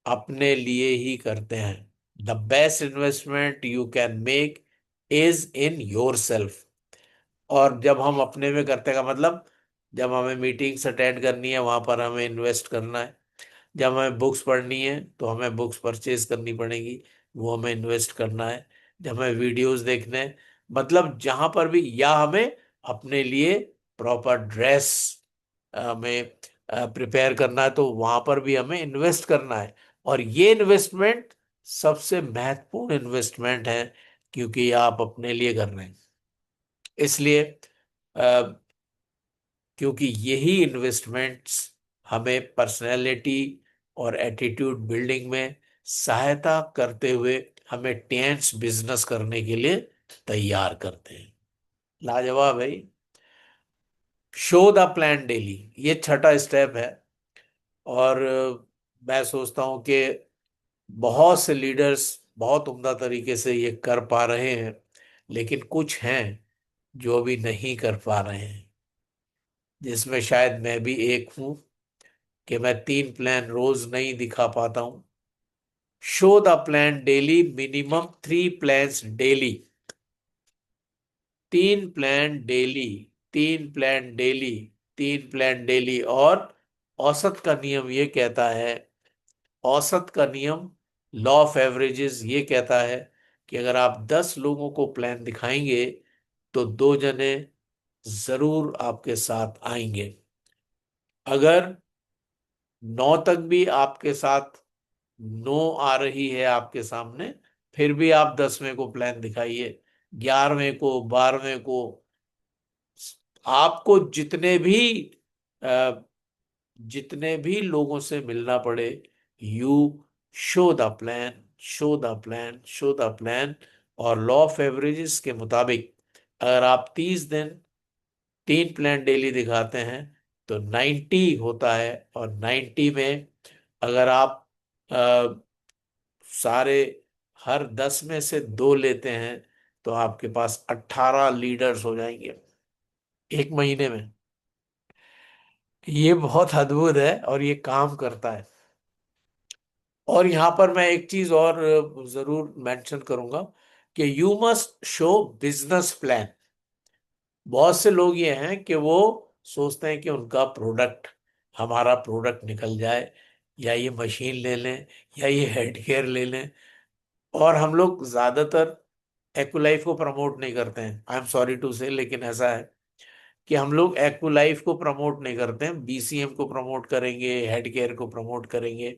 S1: अपने लिए ही करते हैं। The best investment you can make is in your self. और जब हम अपने में करते का मतलब, जब हमें मीटिंग्स अटेंड करनी है वहां पर हमें इन्वेस्ट करना है, जब हमें बुक्स पढ़नी है तो हमें बुक्स परचेज करनी पड़ेगी, वो हमें इन्वेस्ट करना है। जब हमें वीडियोस देखने हैं, मतलब जहां पर भी, या हमें अपने लिए प्रॉपर ड्रेस हमें प्रिपेयर करना है तो वहां पर भी हमें इन्वेस्ट करना है। और ये इन्वेस्टमेंट सबसे महत्वपूर्ण इन्वेस्टमेंट है, क्योंकि ये आप अपने लिए कर रहे हैं। इसलिए क्योंकि यही इन्वेस्टमेंट्स हमें पर्सनैलिटी और एटीट्यूड बिल्डिंग में सहायता करते हुए हमें टेंस बिजनेस करने के लिए तैयार करते हैं। लाजवाब है। शो द प्लान डेली, ये छठा स्टेप है। और मैं सोचता हूं कि बहुत से लीडर्स बहुत उम्दा तरीके से ये कर पा रहे हैं, लेकिन कुछ हैं जो अभी नहीं कर पा रहे हैं, जिसमें शायद मैं भी एक हूं, कि मैं 3 प्लान रोज नहीं दिखा पाता हूं। Show the plan daily, minimum 3 plans daily. तीन plan daily, 3 plan daily, 3 plan daily. और औसत का नियम ये कहता है, औसत का नियम, लॉ ऑफ एवरेजेस ये कहता है कि अगर आप 10 लोगों को प्लान दिखाएंगे तो 2 जने जरूर आपके साथ आएंगे। अगर 9 तक भी आपके साथ नो आ रही है आपके सामने, फिर भी आप 10वें को प्लान दिखाइए, 11वें को, 12वें को। आपको जितने भी लोगों से मिलना पड़े, you show the plan, show the plan, show the plan. और लॉ ऑफ एवरेजेस के मुताबिक अगर आप 30 दिन 3 प्लान डेली दिखाते हैं तो 90 होता है। और 90 में अगर आप सारे हर 10 में से 2 लेते हैं तो आपके पास 18 लीडर्स हो जाएंगे 1 महीने में। ये बहुत अद्भुत है और ये काम करता है। और यहाँ पर मैं एक चीज और जरूर मेंशन करूंगा कि you must show business plan. बहुत से लोग ये हैं कि वो सोचते हैं कि उनका प्रोडक्ट, हमारा प्रोडक्ट निकल जाए, या ये मशीन ले लें, या ये हेड केयर ले लें। और हम लोग ज्यादातर एक्वालाइफ को प्रमोट नहीं करते हैं, आई एम सॉरी टू से, लेकिन ऐसा है कि हम लोग एक्वालाइफ को प्रमोट नहीं करते हैं, बीसीएम को प्रमोट करेंगे, हेड केयर को प्रमोट करेंगे।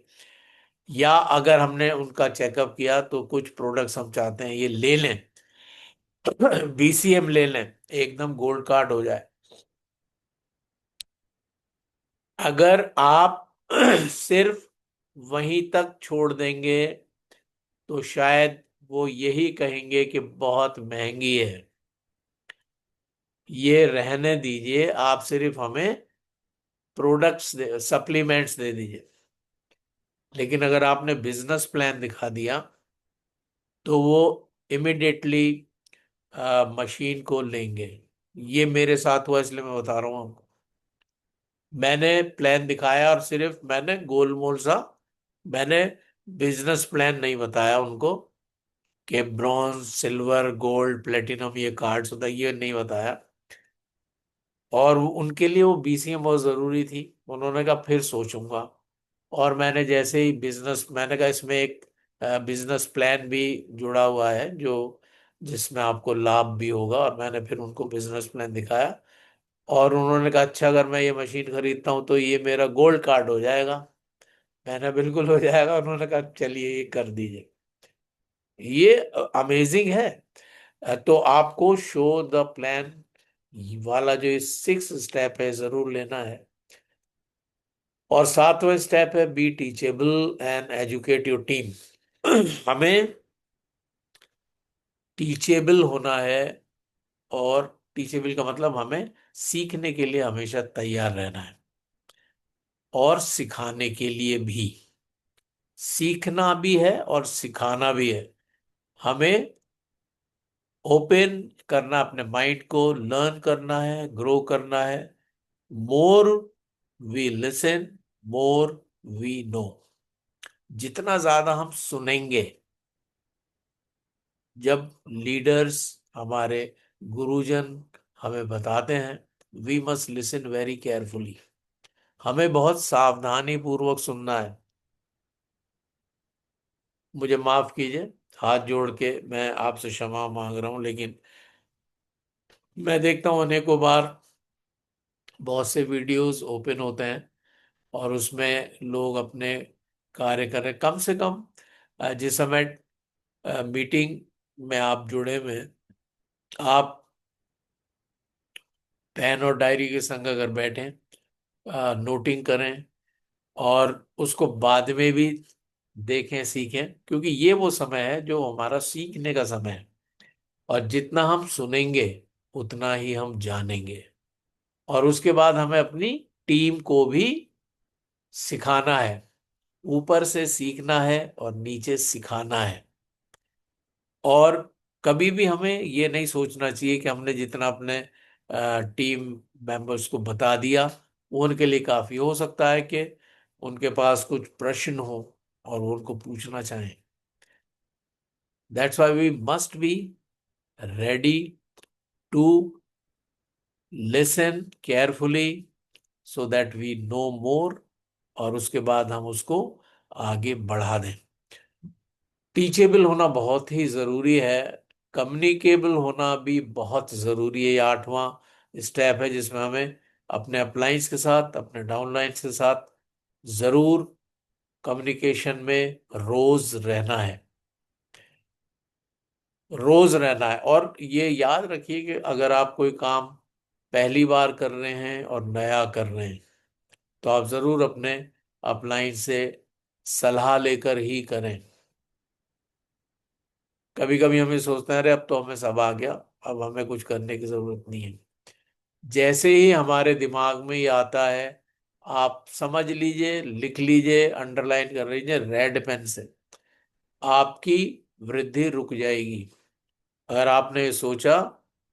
S1: या अगर हमने उनका चेकअप किया तो कुछ प्रोडक्ट्स हम चाहते हैं ये ले लें, बीसीएम ले लें, एकदम गोल्ड कार्ड हो जाए। अगर आप सिर्फ वहीं तक छोड़ देंगे तो शायद वो यही कहेंगे कि बहुत महंगी है, ये रहने दीजिए, आप सिर्फ हमें प्रोडक्ट्स दे, सप्लीमेंट्स दे दीजिए। लेकिन अगर आपने बिजनेस प्लान दिखा दिया तो वो इमिडिएटली मशीन को लेंगे। ये मेरे साथ हुआ इसलिए मैं बता रहा हूँ आपको। मैंने प्लान दिखाया और सिर्फ मैंने गोलमोल सा, मैंने बिजनेस प्लान नहीं बताया उनको कि ब्रॉन्ज, सिल्वर, गोल्ड, प्लेटिनम ये कार्ड्स होता है, ये नहीं बताया। और उनके लिए वो बीसीएम बहुत जरूरी थी। उन्होंने कहा फिर सोचूंगा। और मैंने जैसे ही बिजनेस, मैंने कहा इसमें एक बिजनेस प्लान भी जुड़ा हुआ है जो, जिसमें आपको लाभ भी होगा। और मैंने फिर उनको बिजनेस प्लान दिखाया और उन्होंने कहा अच्छा अगर मैं ये मशीन खरीदता हूँ तो ये मेरा गोल्ड कार्ड हो जाएगा। मैंने बिल्कुल हो जाएगा। उन्होंने कहा चलिए ये कर दीजिए। ये अमेजिंग है। तो आपको शो द प्लान वाला जो 6 स्टेप है जरूर लेना है। और 7वां स्टेप है be teachable and educate your team. हमें टीचेबल होना है। और टीचेबल का मतलब हमें सीखने के लिए हमेशा तैयार रहना है, और सिखाने के लिए भी। सीखना भी है और सिखाना भी है। हमें ओपन करना, अपने माइंड को लर्न करना है, ग्रो करना है। More we listen, more we know. जितना ज्यादा हम सुनेंगे, जब लीडर्स, हमारे गुरुजन हमें बताते हैं, we must listen very carefully. हमें बहुत सावधानी पूर्वक सुनना है। मुझे माफ कीजिए, हाथ जोड़ के मैं आपसे क्षमा मांग रहा हूं, लेकिन मैं देखता हूं अनेकों बार बहुत से वीडियोस ओपन होते हैं और उसमें लोग अपने कार्य कर रहे हैं। कम से कम जिस समय मीटिंग में आप जुड़े हुए हैं, आप पेन और डायरी के संग अगर बैठें, नोटिंग करें और उसको बाद में भी देखें, सीखें, क्योंकि ये वो समय है जो हमारा सीखने का समय है। और जितना हम सुनेंगे उतना ही हम जानेंगे। और उसके बाद हमें अपनी टीम को भी सिखाना है। ऊपर से सीखना है और नीचे सिखाना है। और कभी भी हमें ये नहीं सोचना चाहिए कि हमने जितना अपने टीम मेंबर्स को बता दिया वो उनके लिए काफी। हो सकता है कि उनके पास कुछ प्रश्न हो और वो उनको पूछना चाहें। That's why we must be ready to listen carefully so that we know more, और उसके बाद हम उसको आगे बढ़ा दें। टीचेबल होना बहुत ही जरूरी है, कम्युनिकेबल होना भी बहुत जरूरी है। ये आठवां स्टेप है जिसमें हमें अपने अपलाइंस के साथ, अपने डाउनलाइंस के साथ जरूर कम्युनिकेशन में रोज रहना है, रोज रहना है। और ये याद रखिए कि अगर आप कोई काम पहली बार कर रहे हैं और नया कर रहे हैं, तो आप जरूर अपने अपलाइन से सलाह लेकर ही करें। कभी कभी हमें सोचते हैं अरे अब तो हमें सब आ गया, अब हमें कुछ करने की जरूरत नहीं है। जैसे ही हमारे दिमाग में ये आता है, आप समझ लीजिए, लिख लीजिए, अंडरलाइन कर लीजिए रेड पेन से, आपकी वृद्धि रुक जाएगी। अगर आपने ये सोचा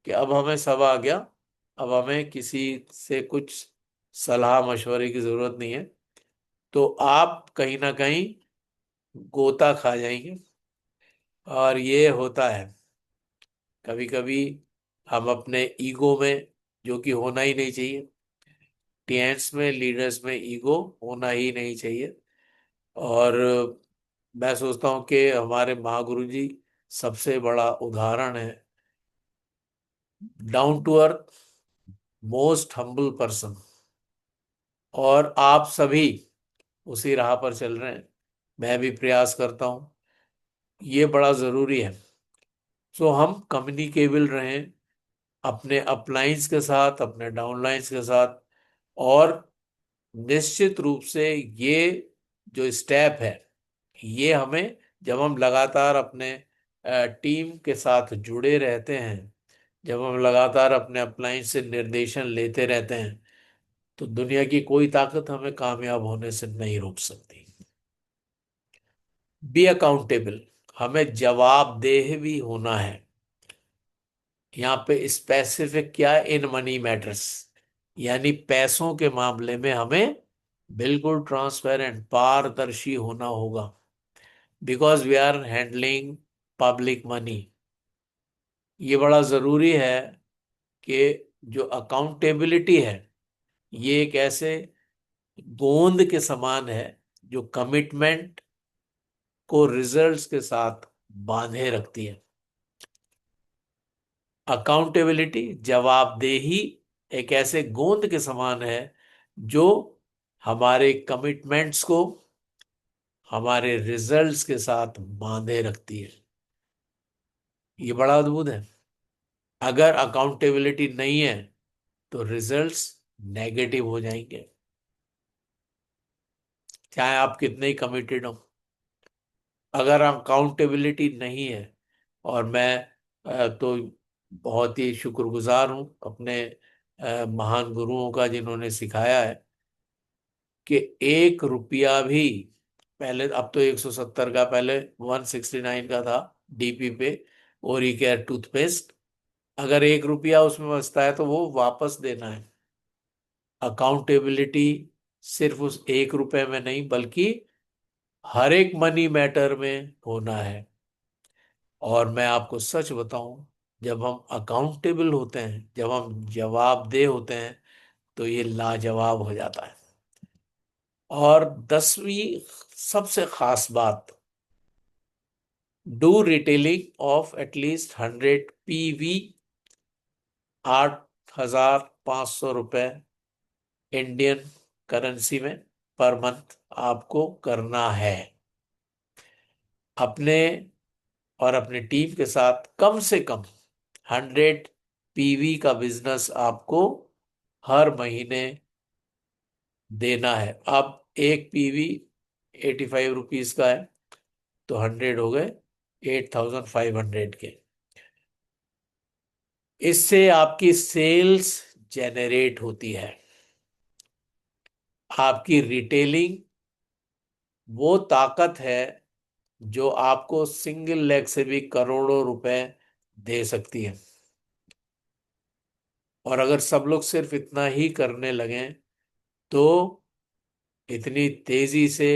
S1: कि अब हमें सब आ गया, अब हमें किसी से कुछ सलाह मशवरे की जरूरत नहीं है, तो आप कहीं ना कहीं गोता खा जाएंगे। और ये होता है कभी कभी, हम अपने ईगो में, जो कि होना ही नहीं चाहिए, टीएंस में, लीडर्स में ईगो होना ही नहीं चाहिए। और मैं सोचता हूँ कि हमारे महागुरु जी सबसे बड़ा उदाहरण है, down to earth, most humble person. और आप सभी उसी राह पर चल रहे हैं, मैं भी प्रयास करता हूँ, ये बड़ा जरूरी है। सो हम कम्युनिकेबल रहें अपने अपलाइंस के साथ, अपने डाउनलाइंस के साथ। और निश्चित रूप से ये जो स्टेप है, ये हमें, जब हम लगातार अपने टीम के साथ जुड़े रहते हैं, जब हम लगातार अपने अपलाइंस से निर्देशन लेते रहते हैं, तो दुनिया की कोई ताकत हमें कामयाब होने से नहीं रोक सकती। बी अकाउंटेबल, हमें जवाबदेह भी होना है। यहाँ पे स्पेसिफिक क्या है, इन मनी मैटर्स, यानी पैसों के मामले में हमें बिल्कुल ट्रांसपेरेंट, पारदर्शी होना होगा, because we are handling public money. ये बड़ा जरूरी है कि जो अकाउंटेबिलिटी है, ये एक ऐसे गोंद के समान है जो कमिटमेंट को रिजल्ट्स के साथ बांधे रखती है। अकाउंटेबिलिटी, जवाबदेही, एक ऐसे गोंद के समान है जो हमारे कमिटमेंट्स को हमारे रिजल्ट्स के साथ बांधे रखती है। ये बड़ा अद्भुत है। अगर अकाउंटेबिलिटी नहीं है तो रिजल्ट्स नेगेटिव हो जाएंगे, चाहे आप कितने ही कमिटेड हो। अगर अकाउंटेबिलिटी नहीं है, और मैं तो बहुत ही शुक्रगुजार हूँ अपने महान गुरुओं का जिन्होंने सिखाया है कि 1 रुपया भी, पहले, अब तो 170 का, पहले 169 का था डीपी पे ओरी केयर टूथपेस्ट, अगर 1 रुपया उसमें बचता है तो वो वापस देना है। अकाउंटेबिलिटी सिर्फ उस 1 रुपए में नहीं, बल्कि हर एक मनी मैटर में होना है। और मैं आपको सच बताऊं, जब हम अकाउंटेबल होते हैं, जब हम जवाबदेह होते हैं, तो ये लाजवाब हो जाता है। और 10वीं सबसे खास बात, do retailing of at least 100 PV, 8,500 रुपये इंडियन करेंसी में पर मंथ आपको करना है। अपने और अपनी टीम के साथ कम से कम 100 PV का बिजनेस आपको हर महीने देना है। अब 1 PV 85 रुपीज का है, तो 100 हो गए 8,500 के। इससे आपकी सेल्स जेनरेट होती है। आपकी रिटेलिंग वो ताकत है जो आपको सिंगल लेग से भी करोड़ों रुपए दे सकती है। और अगर सब लोग सिर्फ इतना ही करने लगें, तो इतनी तेजी से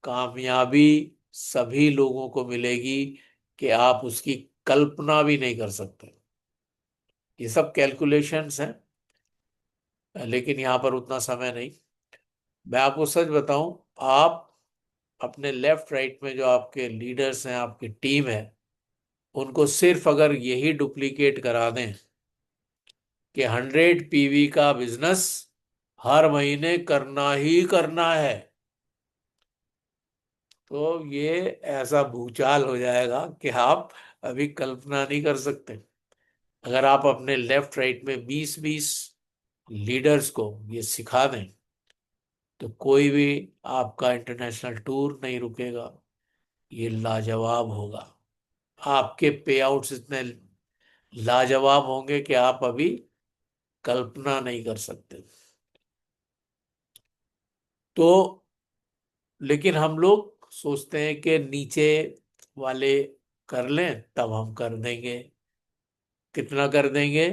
S1: कामयाबी सभी लोगों को मिलेगी कि आप उसकी कल्पना भी नहीं कर सकते। ये सब कैलकुलेशंस हैं, लेकिन यहाँ पर उतना समय नहीं। मैं आपको सच बताऊं, आप अपने लेफ्ट राइट में जो आपके लीडर्स हैं, आपकी टीम है, उनको सिर्फ अगर यही डुप्लीकेट करा दें कि 100 पीवी का बिजनेस हर महीने करना ही करना है, तो ये ऐसा भूचाल हो जाएगा कि आप अभी कल्पना नहीं कर सकते। अगर आप अपने लेफ्ट राइट में 20-20 लीडर्स को ये सिखा दें, तो कोई भी आपका इंटरनेशनल टूर नहीं रुकेगा। ये लाजवाब होगा। आपके पे आउट्स इतने लाजवाब होंगे कि आप अभी कल्पना नहीं कर सकते। तो लेकिन हम लोग सोचते हैं कि नीचे वाले कर लें तब हम कर देंगे। कितना कर देंगे?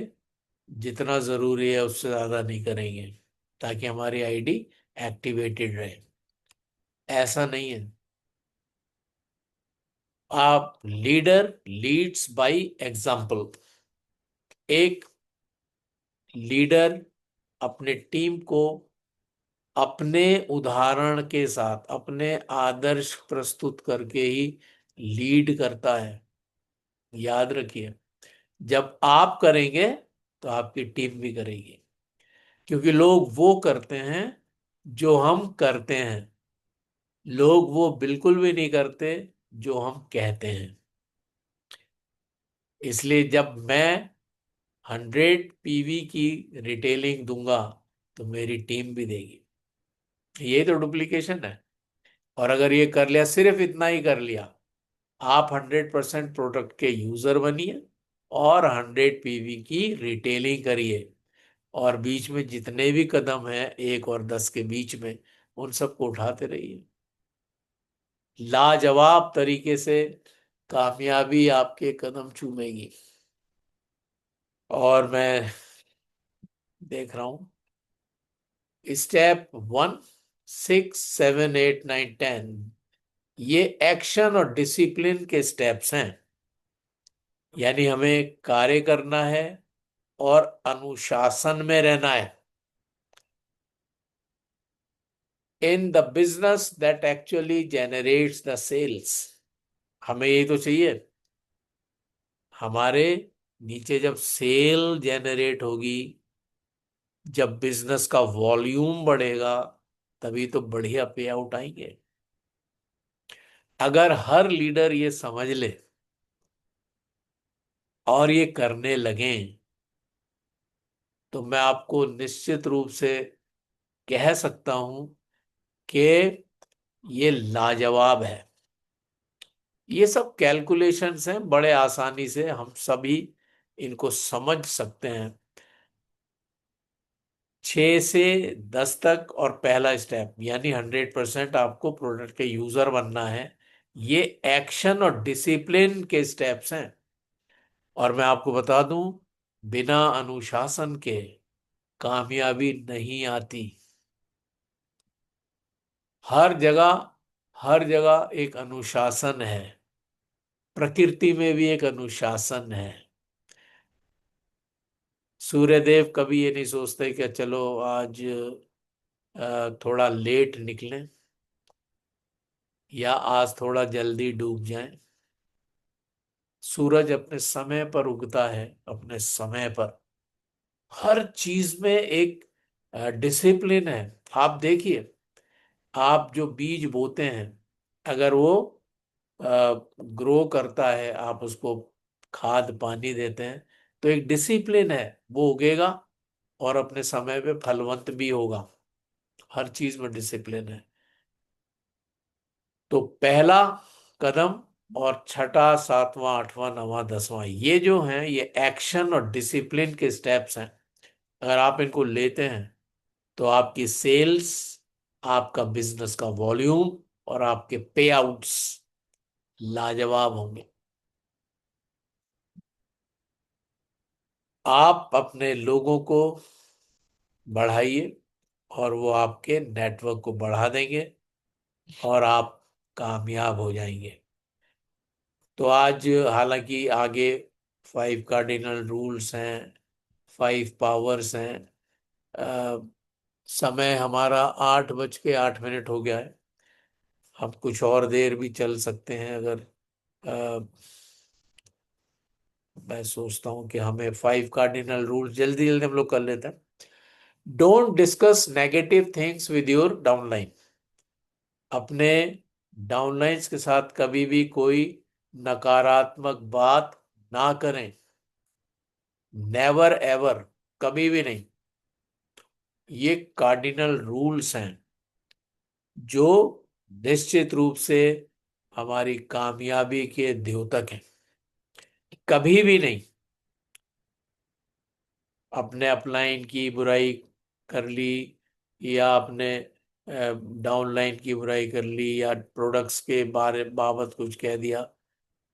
S1: जितना जरूरी है उससे ज्यादा नहीं करेंगे, ताकि हमारी आईडी एक्टिवेटेड रहे। ऐसा नहीं है। आप लीडर लीड्स बाय एग्जाम्पल। एक लीडर अपने टीम को अपने उदाहरण के साथ, अपने आदर्श प्रस्तुत करके ही लीड करता है। याद रखिए, जब आप करेंगे तो आपकी टीम भी करेगी, क्योंकि लोग वो करते हैं जो हम करते हैं। लोग वो बिल्कुल भी नहीं करते जो हम कहते हैं। इसलिए जब मैं 100 पीवी की रिटेलिंग दूंगा, तो मेरी टीम भी देगी। ये तो डुप्लीकेशन है। और अगर ये कर लिया, सिर्फ इतना ही कर लिया, आप 100% प्रोडक्ट के यूजर बनिए और 100 पीवी की रिटेलिंग करिए, और बीच में जितने भी कदम हैं 1 और 10 के बीच में, उन सबको उठाते रहिए। लाजवाब तरीके से कामयाबी आपके कदम चूमेगी। और मैं देख रहा हूं, स्टेप 1, 6, 7, 8, 9, 10, ये एक्शन और डिसिप्लिन के स्टेप्स हैं। यानी हमें कार्य करना है और अनुशासन में रहना है। In the business that actually generates the sales. हमें यही तो चाहिए। हमारे नीचे जब सेल जनरेट होगी, जब बिजनेस का वॉल्यूम बढ़ेगा, तभी तो बढ़िया पे आउट आएंगे। अगर हर लीडर ये समझ ले और ये करने लगे, तो मैं आपको निश्चित रूप से कह सकता हूं कि ये लाजवाब है। ये सब कैलकुलेशंस हैं, बड़े आसानी से हम सभी इनको समझ सकते हैं। 6 से 10 तक, और पहला स्टेप यानी 100% आपको प्रोडक्ट के यूजर बनना है। ये एक्शन और डिसिप्लिन के स्टेप्स हैं। और मैं आपको बता दूं, बिना अनुशासन के कामयाबी नहीं आती। हर जगह, हर जगह एक अनुशासन है। प्रकृति में भी एक अनुशासन है। सूर्यदेव कभी ये नहीं सोचते कि चलो आज थोड़ा लेट निकलें, या आज थोड़ा जल्दी डूब जाएं। सूरज अपने समय पर उगता है, अपने समय पर। हर चीज में एक डिसिप्लिन है। आप देखिए, आप जो बीज बोते हैं, अगर वो ग्रो करता है, आप उसको खाद पानी देते हैं, तो एक डिसिप्लिन है, वो उगेगा और अपने समय पे फलवंत भी होगा। हर चीज में डिसिप्लिन है। तो पहला कदम और छठा, सातवां, आठवां, नवां, दसवां, ये जो हैं, ये एक्शन और डिसिप्लिन के स्टेप्स हैं। अगर आप इनको लेते हैं, तो आपकी सेल्स, आपका बिजनेस का वॉल्यूम और आपके पे आउट्स लाजवाब होंगे। आप अपने लोगों को बढ़ाइए और वो आपके नेटवर्क को बढ़ा देंगे, और आप कामयाब हो जाएंगे। तो आज, हालांकि आगे 5 कार्डिनल रूल्स हैं, फाइव पावर्स हैं। अ, समय हमारा 8:08 हो गया है। हम कुछ और देर भी चल सकते हैं अगर अ, मैं सोचता हूँ कि हमें फाइव कार्डिनल रूल जल्दी जल्दी हम लोग कर लेते हैं। Don't discuss negative things with your downline. अपने डाउनलाइंस के साथ कभी भी कोई नकारात्मक बात ना करें। नेवर एवर, कभी भी नहीं। ये कार्डिनल रूल्स हैं जो निश्चित रूप से हमारी कामयाबी के द्योतक हैं। कभी भी नहीं अपने अपलाइन की बुराई कर ली, या अपने डाउनलाइन की बुराई कर ली, या प्रोडक्ट्स के बारे बाबत कुछ कह दिया।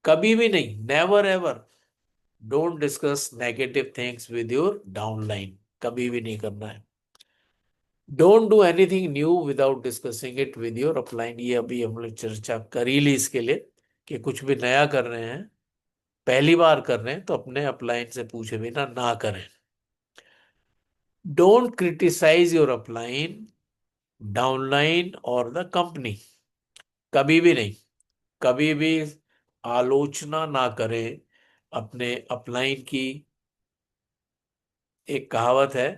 S1: कभी भी नहीं, never ever. Don't discuss negative things with your downline, कभी भी नहीं करना है। Don't do anything new without discussing it with your upline. ये अभी हम लोग चर्चा कर ही ली इसके लिए, कि कुछ भी नया कर रहे हैं, पहली बार कर रहे हैं, तो अपने अपलाइन से पूछे बिना ना करें। Don't criticise your upline, downline और द कंपनी। कभी भी नहीं, कभी भी आलोचना ना करें अपने अपलाइन की। एक कहावत है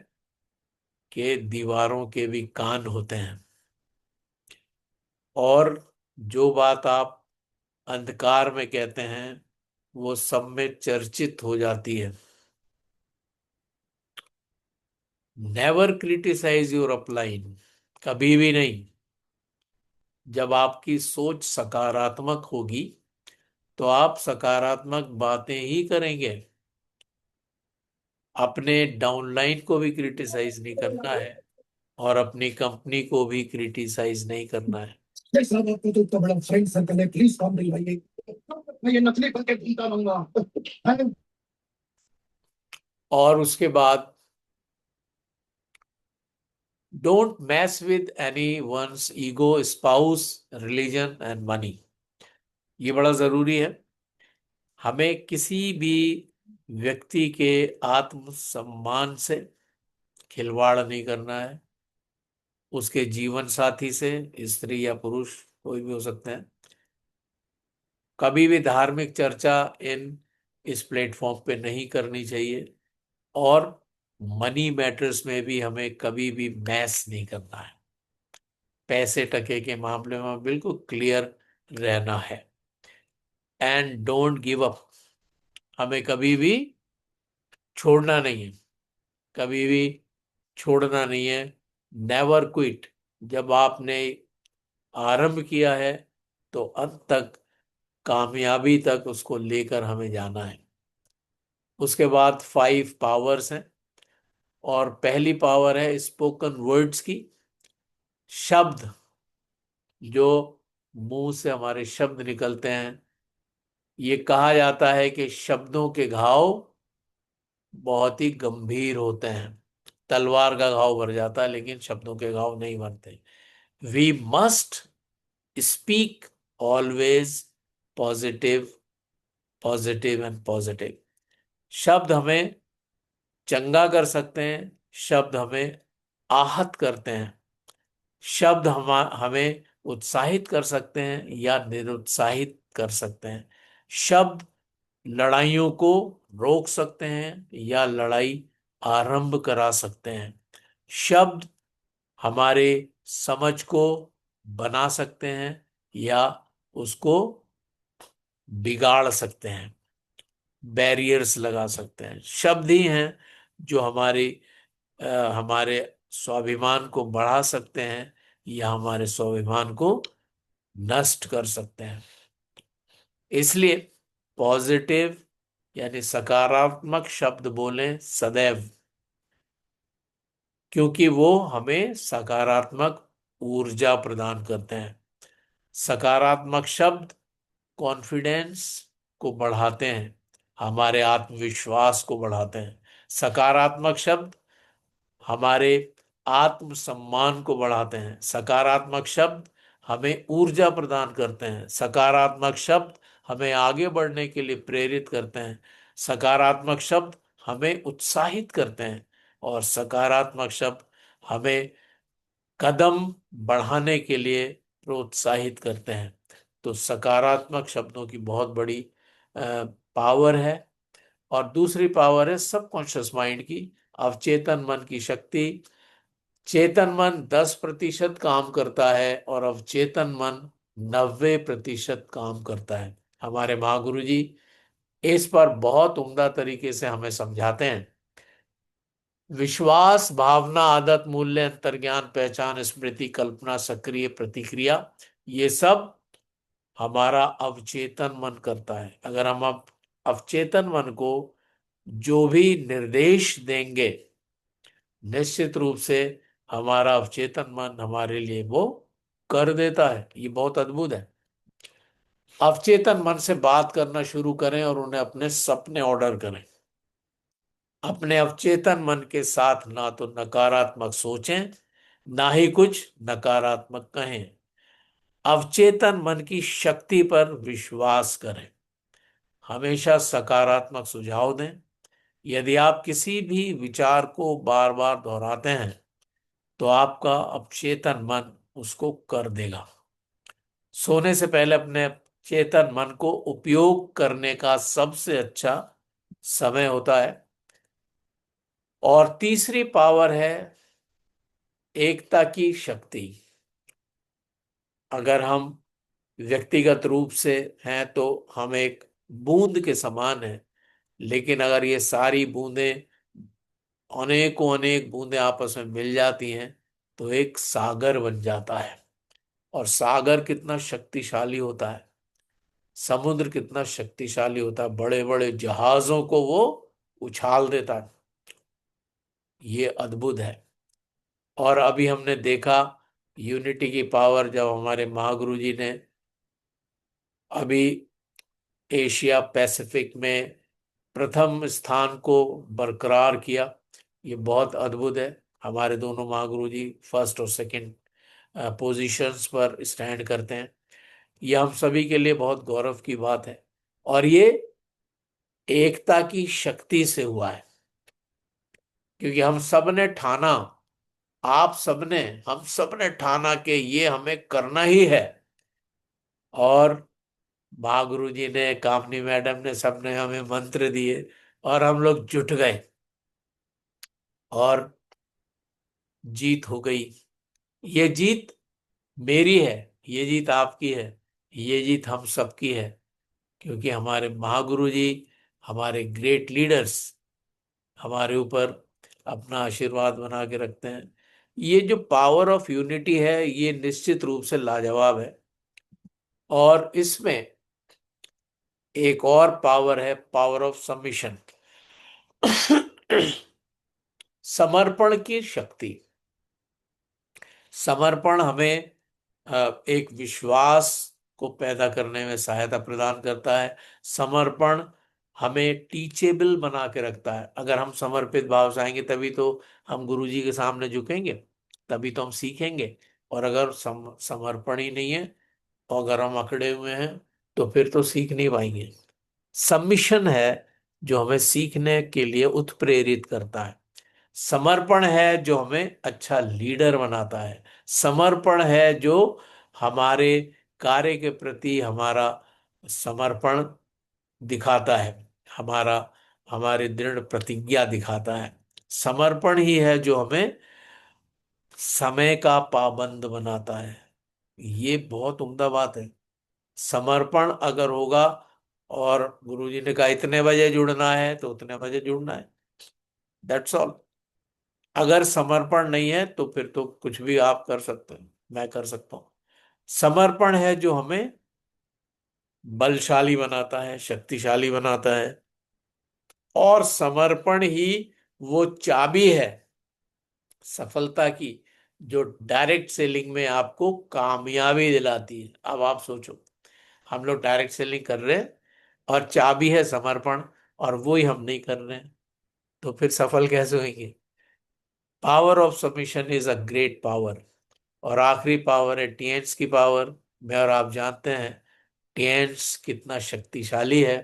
S1: कि दीवारों के भी कान होते हैं, और जो बात आप अंधकार में कहते हैं वो सब में चर्चित हो जाती है। नेवर क्रिटिसाइज योर अपलाइन, कभी भी नहीं। जब आपकी सोच सकारात्मक होगी तो आप सकारात्मक बातें ही करेंगे। अपने डाउनलाइन को भी क्रिटिसाइज नहीं करना है, और अपनी कंपनी को भी क्रिटिसाइज नहीं करना है।
S2: भाई साहब, आपको तो इतना बड़ा फ्रेंड सर्कल है, प्लीज काम दिलवाइए। मैं ये नकली बन के घूमता रहूंगा।
S1: और उसके बाद don't mess with any one's ego, spouse, religion and money. ये बड़ा जरूरी है। हमें किसी भी व्यक्ति के आत्मसम्मान से खिलवाड़ नहीं करना है। उसके जीवन साथी से, स्त्री या पुरुष कोई भी हो सकते हैं। कभी भी धार्मिक चर्चा इन इस प्लेटफॉर्म पे नहीं करनी चाहिए। और मनी मैटर्स में भी हमें कभी भी मैस नहीं करना है। पैसे टके के मामले में बिल्कुल क्लियर रहना है। And don't give up. हमें कभी भी छोड़ना नहीं है, कभी भी छोड़ना नहीं है। Never quit. जब आपने आरंभ किया है तो अंत तक, कामयाबी तक उसको लेकर हमें जाना है। उसके बाद फाइव पावर्स हैं, और पहली पावर है स्पोकन वर्ड्स की। शब्द, जो मुंह से हमारे शब्द निकलते हैं, ये कहा जाता है कि शब्दों के घाव बहुत ही गंभीर होते हैं। तलवार का घाव भर जाता है लेकिन शब्दों के घाव नहीं भरते। We must speak always positive, positive and positive. शब्द हमें चंगा कर सकते हैं, शब्द हमें आहत करते हैं। शब्द हमें उत्साहित कर सकते हैं या निरुत्साहित कर सकते हैं। शब्द लड़ाइयों को रोक सकते हैं या लड़ाई आरंभ करा सकते हैं। शब्द हमारे समझ को बना सकते हैं या उसको बिगाड़ सकते हैं, बैरियर्स लगा सकते हैं। शब्द ही हैं जो अ, हमारे स्वाभिमान को बढ़ा सकते हैं या हमारे स्वाभिमान को नष्ट कर सकते हैं। इसलिए पॉजिटिव यानी सकारात्मक शब्द बोलें सदैव, क्योंकि वो हमें सकारात्मक ऊर्जा प्रदान करते हैं। सकारात्मक शब्द कॉन्फिडेंस को बढ़ाते हैं, हमारे आत्मविश्वास को बढ़ाते हैं। सकारात्मक शब्द हमारे आत्मसम्मान को बढ़ाते हैं। सकारात्मक शब्द हमें ऊर्जा प्रदान करते हैं। सकारात्मक शब्द हमें आगे बढ़ने के लिए प्रेरित करते हैं। सकारात्मक शब्द हमें उत्साहित करते हैं, और सकारात्मक शब्द हमें कदम बढ़ाने के लिए प्रोत्साहित करते हैं। तो सकारात्मक शब्दों की बहुत बड़ी पावर है। और दूसरी पावर है सबकॉन्शियस माइंड की, अवचेतन मन की शक्ति। चेतन मन 10% काम करता है और अवचेतन मन 90% काम करता है। हमारे महागुरु जी इस पर बहुत उम्दा तरीके से हमें समझाते हैं। विश्वास, भावना, आदत, मूल्य, अंतर्ज्ञान, पहचान, स्मृति, कल्पना, सक्रिय प्रतिक्रिया, ये सब हमारा अवचेतन मन करता है। अगर हम अब अवचेतन मन को जो भी निर्देश देंगे, निश्चित रूप से हमारा अवचेतन मन हमारे लिए वो कर देता है। ये बहुत अद्भुत है। अवचेतन मन से बात करना शुरू करें और उन्हें अपने सपने ऑर्डर करें। अपने अवचेतन मन के साथ ना तो नकारात्मक सोचें, ना ही कुछ नकारात्मक कहें। अवचेतन मन की शक्ति पर विश्वास करें। हमेशा सकारात्मक सुझाव दें। यदि आप किसी भी विचार को बार बार दोहराते हैं तो आपका अवचेतन मन उसको कर देगा। सोने से पहले अपने चेतन मन को उपयोग करने का सबसे अच्छा समय होता है। और तीसरी पावर है एकता की शक्ति। अगर हम व्यक्तिगत रूप से हैं तो हम एक बूंद के समान हैं, लेकिन अगर ये सारी बूंदें, अनेकों अनेक बूंदें आपस में मिल जाती हैं तो एक सागर बन जाता है। और सागर कितना शक्तिशाली होता है, समुद्र कितना शक्तिशाली होता है, बड़े बड़े जहाजों को वो उछाल देता है। ये अद्भुत है। और अभी हमने देखा यूनिटी की पावर, जब हमारे महागुरु जी ने अभी एशिया पैसिफिक में प्रथम स्थान को बरकरार किया। ये बहुत अद्भुत है। हमारे दोनों महागुरु जी फर्स्ट और सेकंड पोजीशंस पर स्टैंड करते हैं। ये हम सभी के लिए बहुत गौरव की बात है। और ये एकता की शक्ति से हुआ है, क्योंकि हम सब ने ठाना, आप सबने, हम सब ने ठाना कि ये हमें करना ही है। और महागुरु जी ने, कामनी मैडम ने, सबने हमें मंत्र दिए और हम लोग जुट गए और जीत हो गई। ये जीत मेरी है, ये जीत आपकी है, ये जीत हम सबकी है। क्योंकि हमारे महागुरु जी, हमारे ग्रेट लीडर्स हमारे ऊपर अपना आशीर्वाद बना के रखते हैं। ये जो पावर ऑफ यूनिटी है ये निश्चित रूप से लाजवाब है। और इसमें एक और पावर है, पावर ऑफ सबमिशन। समर्पण की शक्ति। समर्पण हमें एक विश्वास को पैदा करने में सहायता प्रदान करता है। समर्पण हमें टीचेबल बना के रखता है। अगर हम समर्पित भाव से आएंगे तभी तो हम गुरु जी के सामने झुकेंगे, तभी तो हम सीखेंगे। और अगर समर्पण ही नहीं है और अगर हम अकड़े हुए हैं तो फिर तो सीख नहीं पाएंगे। सबमिशन है जो हमें सीखने के लिए उत्प्रेरित करता है। समर्पण है जो हमें अच्छा लीडर बनाता है। समर्पण है जो हमारे कार्य के प्रति हमारा समर्पण दिखाता है, हमारा हमारी दृढ़ प्रतिज्ञा दिखाता है। समर्पण ही है जो हमें समय का पाबंद बनाता है। ये बहुत उम्दा बात है। समर्पण अगर होगा और गुरुजी ने कहा इतने बजे जुड़ना है तो उतने बजे जुड़ना है, दैट्स ऑल। अगर समर्पण नहीं है तो फिर तो कुछ भी आप कर सकते हैं, मैं कर सकता हूं। समर्पण है जो हमें बलशाली बनाता है, शक्तिशाली बनाता है। और समर्पण ही वो चाबी है सफलता की, जो डायरेक्ट सेलिंग में आपको कामयाबी दिलाती है। अब आप सोचो, हम लोग डायरेक्ट सेलिंग कर रहे हैं और चाबी है समर्पण, और वो ही हम नहीं कर रहे हैं, तो फिर सफल कैसे होंगे। Power of submission is a great power. और आखिरी पावर है टीएंस की पावर। मैं और आप जानते हैं टीएंस कितना शक्तिशाली है।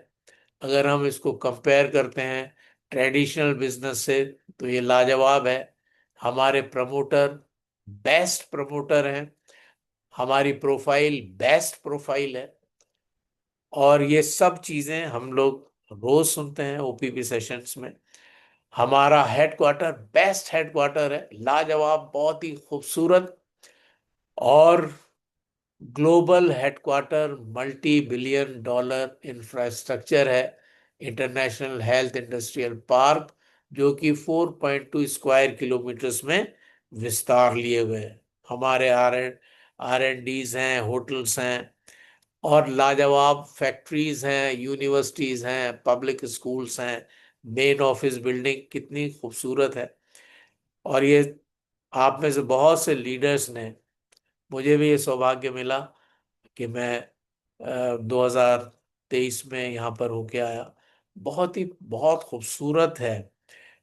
S1: अगर हम इसको कंपेयर करते हैं ट्रेडिशनल बिजनेस से, तो ये लाजवाब है। हमारे प्रमोटर बेस्ट प्रमोटर हैं, हमारी प्रोफाइल बेस्ट प्रोफाइल है, और ये सब चीजें हम लोग रोज सुनते हैं ओपीपी सेशंस में। हमारा हेडक्वार्टर बेस्ट हेडक्वार्टर है, लाजवाब, बहुत ही खूबसूरत, और global headquarter, multi billion dollar infrastructure है। इंटरनेशनल हेल्थ इंडस्ट्रियल पार्क, जो कि 4.2 स्क्वायर किलोमीटर्स में विस्तार लिए हुए हैं। हमारे आर एन डीज हैं, होटल्स हैं, और लाजवाब फैक्ट्रीज हैं, यूनिवर्सिटीज हैं, पब्लिक स्कूल्स हैं। मेन ऑफिस बिल्डिंग कितनी खूबसूरत है। और ये आप में से बहुत से लीडर्स ने, मुझे भी ये सौभाग्य मिला कि मैं 2023 में यहाँ पर होके आया। बहुत खूबसूरत है,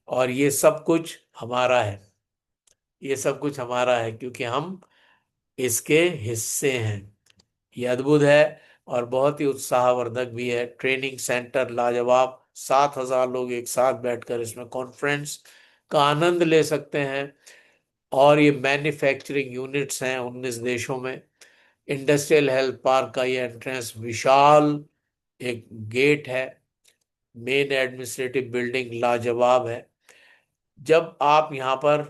S1: और ये सब कुछ हमारा है। ये सब कुछ हमारा है क्योंकि हम इसके हिस्से हैं। ये अद्भुत है और बहुत ही उत्साहवर्धक भी है। ट्रेनिंग सेंटर लाजवाब, 7,000 लोग एक साथ बैठकर इसमें कॉन्फ्रेंस का आनंद ले सकते हैं। और ये मैन्युफैक्चरिंग यूनिट्स हैं 19 देशों में। इंडस्ट्रियल हेल्थ पार्क का ये एंट्रेंस विशाल एक गेट है। मेन एडमिनिस्ट्रेटिव बिल्डिंग लाजवाब है। जब आप यहाँ पर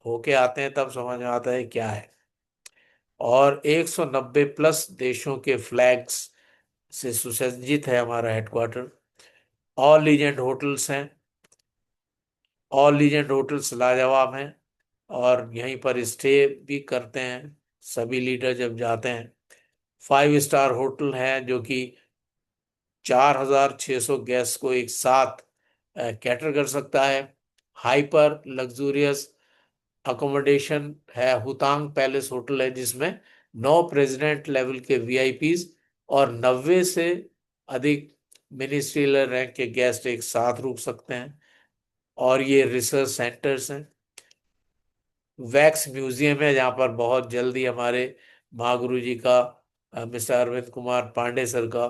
S1: होके आते हैं तब समझ में आता है क्या है। और 190 प्लस देशों के फ्लैग्स से सुसज्जित है हमारा हेडक्वार्टर। ऑल लीजेंड होटल्स हैं, ऑल लीजेंड होटल्स लाजवाब हैं, और यहीं पर स्टे भी करते हैं सभी लीडर जब जाते हैं। 5 स्टार होटल है जो कि 4,600 गेस्ट को एक साथ कैटर कर सकता है। हाइपर लग्जूरियस अकोमोडेशन है, हुतांग पैलेस होटल है, जिसमें 9 प्रेसिडेंट लेवल के वीआईपीज और 90 से अधिक मिनिस्ट्रियल रैंक के गेस्ट एक साथ रुक सकते हैं। और ये रिसर्च सेंटर्स हैं। वैक्स म्यूजियम है जहाँ पर बहुत जल्दी हमारे महागुरु जी का, मिस्टर अरविंद कुमार पांडे सर का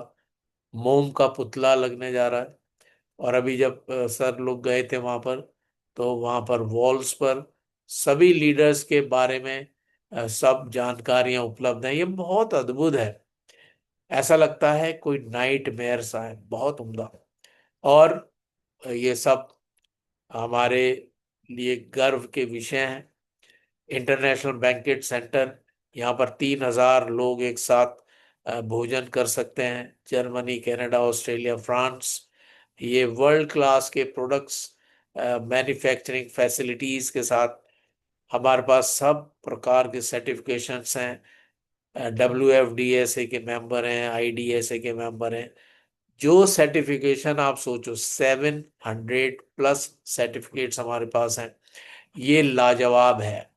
S1: मोम का पुतला लगने जा रहा है। और अभी जब सर लोग गए थे वहां पर, तो वहां पर वॉल्स पर सभी लीडर्स के बारे में सब जानकारियां उपलब्ध हैं। ये बहुत अद्भुत है, ऐसा लगता है कोई नाइट मेयर सा है, बहुत उम्दा। और ये सब हमारे लिए गर्व के विषय हैं। इंटरनेशनल बैंकेट सेंटर, यहाँ पर 3,000 लोग एक साथ भोजन कर सकते हैं। जर्मनी, कनाडा, ऑस्ट्रेलिया, फ्रांस, ये वर्ल्ड क्लास के प्रोडक्ट्स, मैन्युफैक्चरिंग फैसिलिटीज के साथ। हमारे पास सब प्रकार के सर्टिफिकेशंस हैं। WFDSA के मेंबर हैं, IDSA के मेंबर हैं। जो सर्टिफिकेशन आप सोचो, 700 प्लस सर्टिफिकेट्स हमारे पास हैं। ये लाजवाब है।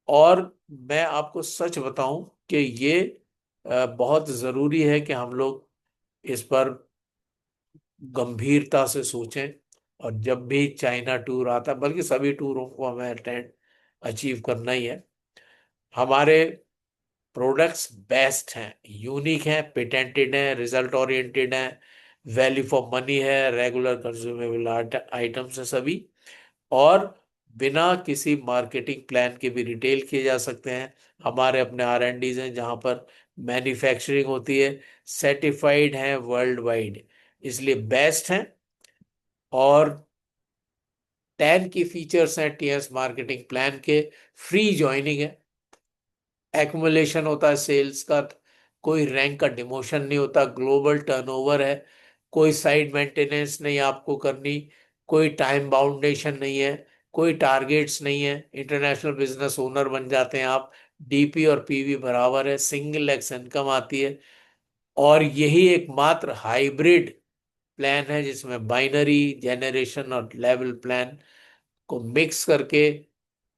S1: और मैं आपको सच बताऊं कि ये बहुत ज़रूरी है कि हम लोग इस पर गंभीरता से सोचें। और जब भी चाइना टूर आता है, बल्कि सभी टूरों को हमें अटेंड अचीव करना ही है। हमारे प्रोडक्ट्स बेस्ट हैं, यूनिक हैं, पेटेंटेड हैं, रिजल्ट ओरिएंटेड हैं, वैल्यू फॉर मनी है, रेगुलर कंज्यूमेबल आइटम्स हैं सभी। और बिना किसी मार्केटिंग प्लान के भी रिटेल किए जा सकते हैं। हमारे अपने R&Ds हैं जहाँ पर मैन्युफैक्चरिंग होती है, सर्टिफाइड हैं वर्ल्ड वाइड, इसलिए बेस्ट हैं। और 10 की फीचर्स हैं TS मार्केटिंग प्लान के। फ्री ज्वाइनिंग है, एक्मुलेशन होता है सेल्स का, कोई रैंक का डिमोशन नहीं होता, ग्लोबल टर्नओवर है, कोई साइड मेंटेनेंस नहीं आपको करनी, कोई टाइम बाउंडेशन नहीं है, कोई टारगेट्स नहीं है। इंटरनेशनल बिजनेस ओनर बन जाते हैं आप, DP और PV बराबर है, सिंगल एक्स इनकम आती है। और यही एकमात्र हाइब्रिड प्लान है जिसमें बाइनरी जेनरेशन और लेवल प्लान को मिक्स करके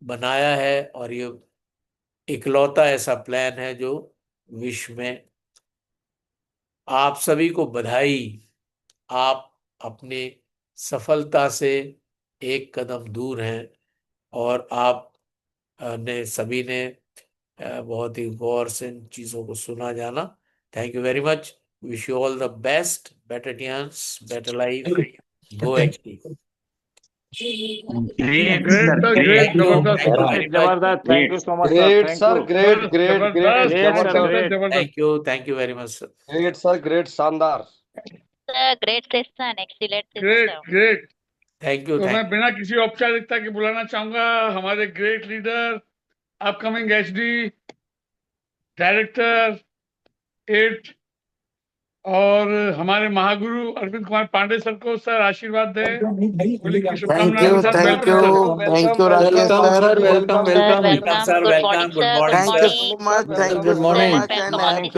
S1: बनाया है। और ये इकलौता ऐसा प्लान है जो विश्व में। आप सभी को बधाई, आप अपनी सफलता से एक कदम दूर हैं। और आप ने सभी ने बहुत ही गौर से इन चीज़ों को सुना जाना। Thank you very much. Wish you all the best, better chance, better life. गो HD.
S3: Great
S4: Great,
S3: sir,
S4: sir.
S3: Great,
S4: Great.
S1: Thank you,
S4: Jabardast,
S1: thank
S4: sir.
S1: You
S3: जबरदस्त,
S1: वेरी मच।
S3: जबरदस्त, thank you so much sir,
S5: Great,
S3: thank
S5: sir.
S3: You.
S5: Great,
S4: Sir,
S5: great, great.
S4: Jabardast.
S3: Great
S5: Chaman
S3: sir,
S5: sir.
S4: Jabardast.
S3: Great.
S4: Jabardast.
S1: Thank you very much sir.
S5: Great, sir. Great. Sandar.
S6: Great session, excellent session,
S4: Great.
S6: sir.
S4: Great.
S1: Thank you,
S4: तो मैं
S1: thank
S4: बिना किसी औपचारिकता के बुलाना चाहूंगा हमारे great leader, upcoming HD, director at, और हमारे महागुरु अरविंद कुमार पांडे सर को सर आशीर्वाद दें। होली की
S7: थैंक
S4: शुभकामनाओं
S7: यू,
S4: के साथ
S7: thank
S4: welcome
S7: you,
S4: sir.
S5: Welcome,
S7: thank
S5: welcome,
S7: you Rakesh
S5: welcome.
S8: Welcome
S7: sir.
S8: Sir, welcome
S6: Sir,
S8: welcome.
S1: Welcome
S6: welcome.
S1: Sir,
S6: Good morning,
S1: welcome, good
S6: sir. Good
S1: morning
S7: thank you
S1: sir.
S6: morning.
S7: So much,
S5: Welcome,
S7: thank
S5: welcome,
S7: you
S8: good
S6: Good
S7: so
S6: sir.
S8: Morning.
S7: Much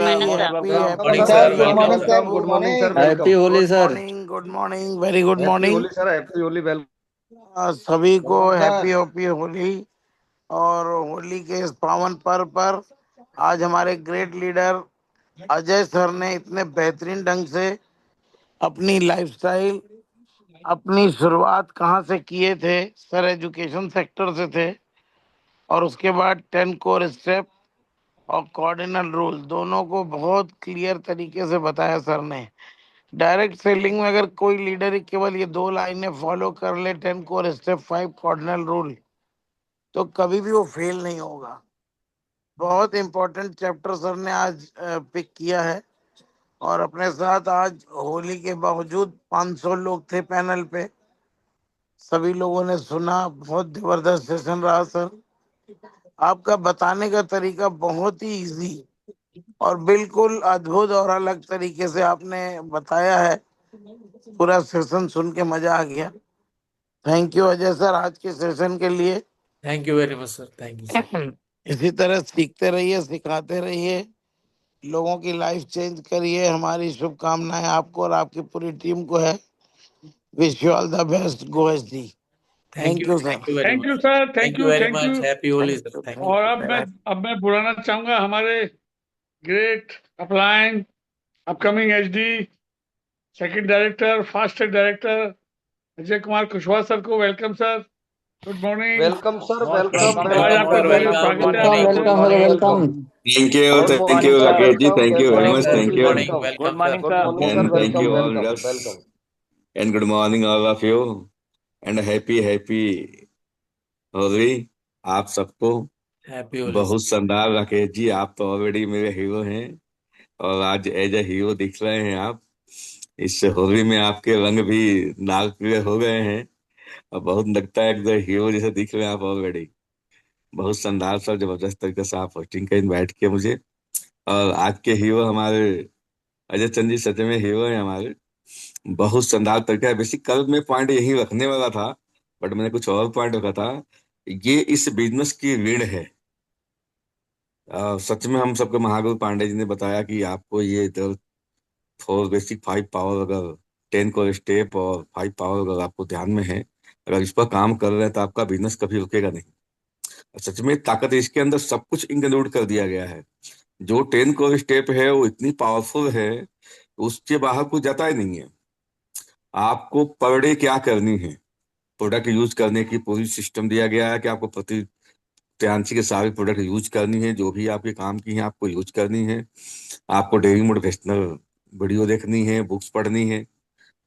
S6: Well,
S7: and
S6: good morning,
S7: happy
S6: Simana sir.
S7: Happy
S5: welcome,
S7: happy
S1: morning
S5: sir.
S1: Sir,
S5: Good
S7: Holi
S1: welcome
S5: morning,
S7: आप
S1: sir.
S5: sir.
S7: सबको।
S5: Good morning, sir.
S8: Happy
S5: Welcome.
S8: Holi
S7: good
S8: sir.
S7: Morning, good morning, very good
S5: Happy
S7: morning.
S5: Holi, sir. Happy Holi. Welcome.
S7: सभी को happy
S5: Jabardast.
S7: Happy Holi. और होली के इस पावन पर्व पर आज हमारे ग्रेट लीडर अजय सर ने इतने बेहतरीन ढंग से अपनी लाइफस्टाइल, अपनी शुरुआत कहाँ से किए थे। सर एजुकेशन सेक्टर से थे और उसके बाद 10 कोर स्टेप और कार्डिनल रूल दोनों को बहुत क्लियर तरीके से बताया सर ने। डायरेक्ट सेलिंग में अगर कोई लीडर ही केवल ये 2 लाइनें फॉलो कर ले, 10 कोर स्टेप, 5 कार्डिनल रूल, तो कभी भी वो फेल नहीं होगा। बहुत इंपॉर्टेंट चैप्टर सर ने आज पिक किया है। और अपने साथ आज होली के बावजूद 500 लोग थे पैनल पे। सभी लोगों ने सुना, बहुत जबरदस्त सेशन रहा सर। आपका बताने का तरीका बहुत ही इजी और बिल्कुल अद्भुत और अलग तरीके से आपने बताया है। पूरा सेशन सुन के मजा आ गया। थैंक यू अजय सर आज के सेशन के लिए।
S1: Thank you very much sir, thank you sir.
S7: इसी तरह सीखते रहिए, सिखाते रहिए, लोगों की लाइफ चेंज करिए। हमारी शुभकामनाएं आपको और आपकी पूरी टीम को है। Wish you all the best, go H D. Thank you sir.
S1: Thank you very
S4: thank
S1: much
S4: you
S1: sir.
S4: Sir, thank
S1: thank you
S4: you,
S1: very
S4: thank
S1: much,
S4: you.
S1: Happy Holi
S7: thank
S1: sir,
S7: you,
S1: thank
S7: thank
S1: you.
S4: और
S7: you
S4: अब मैं बुलाना चाहूंगा हमारे great upline, upcoming HD, second director, fast track director Ajay Kumar Kushwaha sir को। Welcome sir, good morning.
S5: Welcome, sir.
S3: Most
S5: Welcome,
S3: welcome
S4: आज
S3: sir,
S1: welcome
S4: आपका
S1: sir,
S5: welcome,
S3: most
S4: दिल में
S3: वेलकम,
S1: वेलकम,
S3: गुड
S4: स्वागत
S1: गुड
S4: है
S8: वेलकम
S3: मॉर्निंग।
S4: आपका
S1: morning.
S5: Good
S8: welcome
S4: sir.
S8: Sir,
S5: morning.
S8: Welcome.
S5: Welcome.
S3: Good
S5: Good
S3: morning
S5: morning,
S3: sir,
S5: sir.
S3: Good
S5: Welcome.
S3: Morning
S5: Welcome,
S3: sir,
S1: good
S8: welcome
S5: welcome,
S1: morning,
S5: welcome.
S1: Welcome
S3: good
S1: sir.
S3: Morning
S5: Good
S3: sir.
S5: morning, sir.
S9: And thank
S5: Welcome,
S9: you all
S5: welcome,
S9: leaders
S5: welcome.
S9: and good morning all of you and happy Holi आप सबको।
S1: Happy Holi sir.
S9: बहुत शानदार राकेश जी, आप तो already मेरे hero हैं और आज एज ए हीरो दिख रहे हैं आप। इस होली में आपके रंग भी लाल पीले हो गए हैं और बहुत लगता है एकदम हीरो जैसे दिख रहे हैं आप ऑलरेडी। बहुत शानदार सर, जबरदस्त तरीके से आप होस्टिंग का इनवाइट किया मुझे। और आज के हीरो हमारे अजय चंद जी सच में हीरो हैं हमारे। बहुत शानदार तरीका है। बेसिक कल मैं पॉइंट यही रखने वाला था बट मैंने कुछ और पॉइंट रखा था। ये इस बिजनेस की रीढ़ है। सच में हम सबको महागुरु पांडे जी ने बताया कि आपको ये फोर बेसिक 5 पावर, अगर 10 को स्टेप और 5 पावर अगर आपको ध्यान में है, अगर इस पर काम कर रहे हैं तो आपका बिजनेस कभी रुकेगा नहीं। सच में ताकत है इसके अंदर, सब कुछ इंक्लूड कर दिया गया है। जो 10 को स्टेप है वो इतनी पावरफुल है, उसके बाहर कुछ जाता ही नहीं है। आपको पर डे क्या करनी है, प्रोडक्ट यूज करने की पूरी सिस्टम दिया गया है कि आपको प्रति त्रियांशी के सारे प्रोडक्ट यूज करनी है, जो भी आपके काम की है आपको यूज करनी है। आपको डेली मोटिवेशनल वीडियो देखनी है, बुक्स पढ़नी है,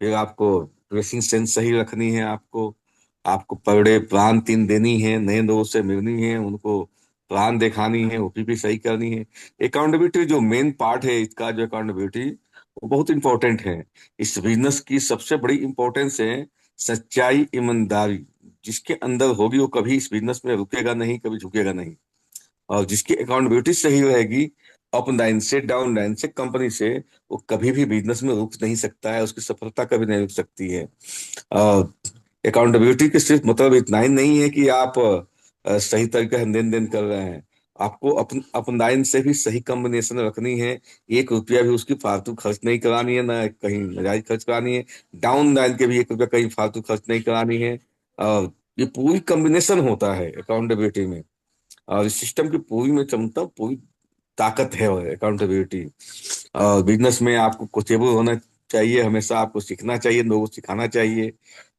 S9: फिर आपको ड्रेसिंग सेंस सही रखनी है। आपको आपको पर डे प्लान 3 देनी है, नए लोगों से मिलनी है, उनको प्लान दिखानी है, ओपीपी सही करनी है। अकाउंटेबिलिटी जो मेन पार्ट है इसका, जो अकाउंटेबिलिटी वो बहुत इंपॉर्टेंट है। इस बिजनेस की सबसे बड़ी इंपॉर्टेंस है सच्चाई, ईमानदारी। जिसके अंदर होगी वो कभी इस बिजनेस में रुकेगा नहीं, कभी झुकेगा नहीं। और जिसकी अकाउंटेबिलिटी सही रहेगी, अप लाइन से डाउन लाइन से कंपनी से, वो कभी भी बिजनेस में रुक नहीं सकता है, उसकी सफलता कभी नहीं रुक सकती है। अकाउंटेबिलिटी के सिर्फ मतलब इतना ही नहीं है कि आप सही तरीके से लेन देन कर रहे हैं। आपको अपन लाइन से भी सही कॉम्बिनेशन रखनी है। 1 रुपया भी उसकी फालतू खर्च नहीं करानी है, ना कहीं नजायज खर्च करानी है। डाउन लाइन के भी 1 रुपया कहीं फालतू खर्च नहीं करानी है। और ये पूरी कॉम्बिनेशन होता है अकाउंटेबिलिटी में। और इस सिस्टम की पूरी में क्षमता, पूरी ताकत है अकाउंटेबिलिटी। और बिजनेस में आपको कोचेबल होना चाहिए, हमेशा आपको सीखना चाहिए, लोगों को सिखाना चाहिए।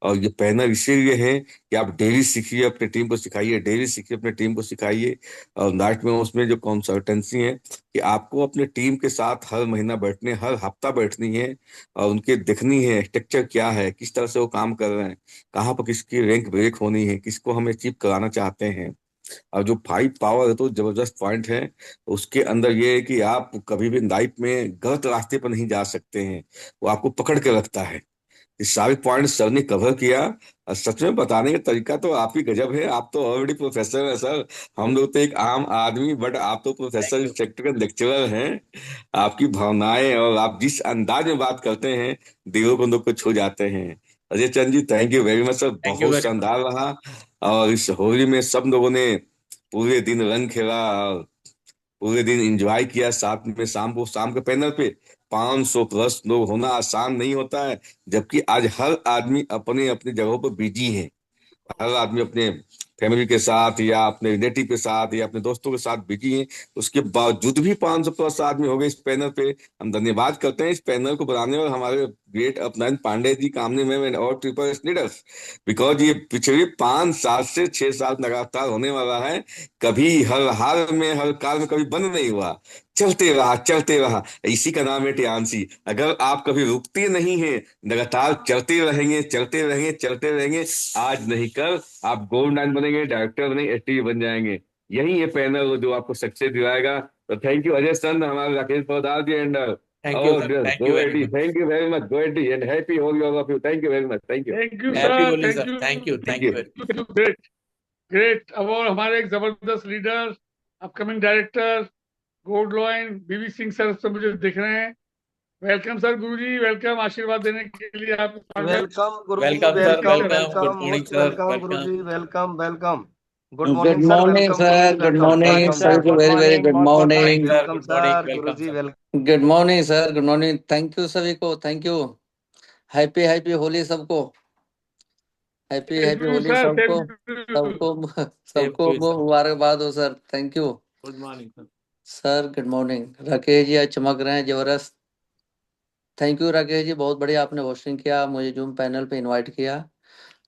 S9: और ये पैनल इसीलिए है कि आप डेली सीखिए, अपने टीम को सिखाइए, डेली सीखिए, अपने टीम को सिखाइए। और नाइट में उसमें जो कंसल्टेंसी है कि आपको अपने टीम के साथ हर महीना बैठने, हर हफ्ता बैठनी है और उनके देखनी है स्ट्रक्चर क्या है, किस तरह से वो काम कर रहे हैं, कहाँ पर किसकी रैंक ब्रेक होनी है, किसको हम अचीव कराना चाहते हैं। और जो फाइव पावर है तो जबरदस्त पॉइंट है। उसके अंदर ये है कि आप कभी भी लाइफ में गलत रास्ते पर नहीं जा सकते हैं, वो आपको पकड़ के रखता है। ये सारे पॉइंट सर ने कवर किया और सच में बताने का तरीका तो आप ही गजब है। आप तो ऑलरेडी प्रोफेसर है सर, हम लोग तो एक आम आदमी, बट आप तो
S1: थैंक
S9: प्रोफेसर
S1: यू।
S9: इस सेक्टर के लेक्चरर हैं। आपकी भावनाएं और आप जिस अंदाज में बात करते हैं, दिलों को लोग को छू जाते हैं। Ajay Chand ji, thank you very much sir,
S1: thank you
S9: बहुत
S1: वेरी मच।
S9: शानदार रहा। और इस होली में सब लोगों ने पूरे दिन रंग खेला और पूरे दिन एंजॉय किया साथ में। शाम के पैनल पे 500 प्लस लोग होना आसान नहीं होता है, जबकि आज हर आदमी अपने अपनी जगहों पर बिजी है। हर आदमी अपने फैमिली के साथ या अपने रिलेटिव के साथ या अपने दोस्तों के साथ बिजी हैं। उसके बावजूद भी 500 प्लस आदमी हो गए इस पैनल पे। हम धन्यवाद करते हैं इस पैनल को बनाने और हमारे ग्रेट अपनायन पांडे जी, कामनी मैम और ट्रिपल लीडर्स, बिकॉज ये पिछले 5 साल से 6 साल लगातार होने वाला है। कभी हर हाल में, हर काल में कभी बंद नहीं हुआ, चलते रहा चलते रहा। इसी का नाम है टियानसी। अगर आप कभी रुकते नहीं हैं, लगातार चलते रहेंगे चलते रहेंगे चलते रहेंगे, आज नहीं कल आप गोल्ड मैन बनेंगे, डायरेक्टर बनेंगे, एसटीवी बन जाएंगे। यही ये पैनल जो आपको सक्सेस दिलाएगा। तो थैंक यू अजय सर, हमारे Rakesh Prasad ji and
S1: thank you
S9: और
S1: सर, थैंक यू
S9: गो
S1: वेरी
S9: एडी,
S1: much.
S9: Thank you very much, गो एडी and happy Holi all of you. Thank you very much, thank you,
S4: thank you
S9: thank
S1: happy
S4: sir,
S1: Holi
S4: thank
S1: sir,
S4: you,
S1: thank you,
S9: you.
S1: Thank you.
S4: Great, great. अब और हमारे एक जबरदस्त leader, upcoming director gold lion BV Singh sir तो मुझे दिख रहे हैं। वेलकम सर, गुरुजी वेलकम, आशीर्वाद देने के लिए आप स्वागत।
S5: Welcome guruji,
S1: welcome sir,
S4: welcome
S5: welcome
S4: sir.
S1: Welcome, good
S5: welcome,
S1: morning
S5: most
S1: sir,
S5: welcome
S1: welcome.
S5: Guruji, welcome welcome. Good
S8: Good
S5: morning sir,
S8: morning,
S5: welcome
S8: sir.
S5: Guruji,
S8: Good
S5: welcome
S8: morning,
S5: welcome
S8: sir.
S5: Sir, good
S8: Very, very
S5: morning,
S8: good
S5: बहुत बहुत
S1: morning
S8: morning.
S1: Sir,
S5: welcome
S1: good morning,
S5: sir,
S1: welcome
S5: guruji
S1: sir.
S5: Welcome.
S8: Good morning, sir. Good morning. Thank you सभी को. Thank you. Happy happy Holi सबको. Happy
S4: same
S8: happy
S4: to you
S8: Holi
S4: sir,
S8: सबको.
S4: Same to you.
S8: सबको
S1: same
S8: सबको
S1: to you sir.
S8: मुबारकबाद हो sir. Thank you.
S1: Good morning sir.
S8: Sir good morning. Rakesh ji आज चमक रहे हैं जबरदस्त. थैंक यू राकेश जी, बहुत बढ़िया आपने होस्टिंग किया, मुझे जूम पैनल पे इनवाइट किया,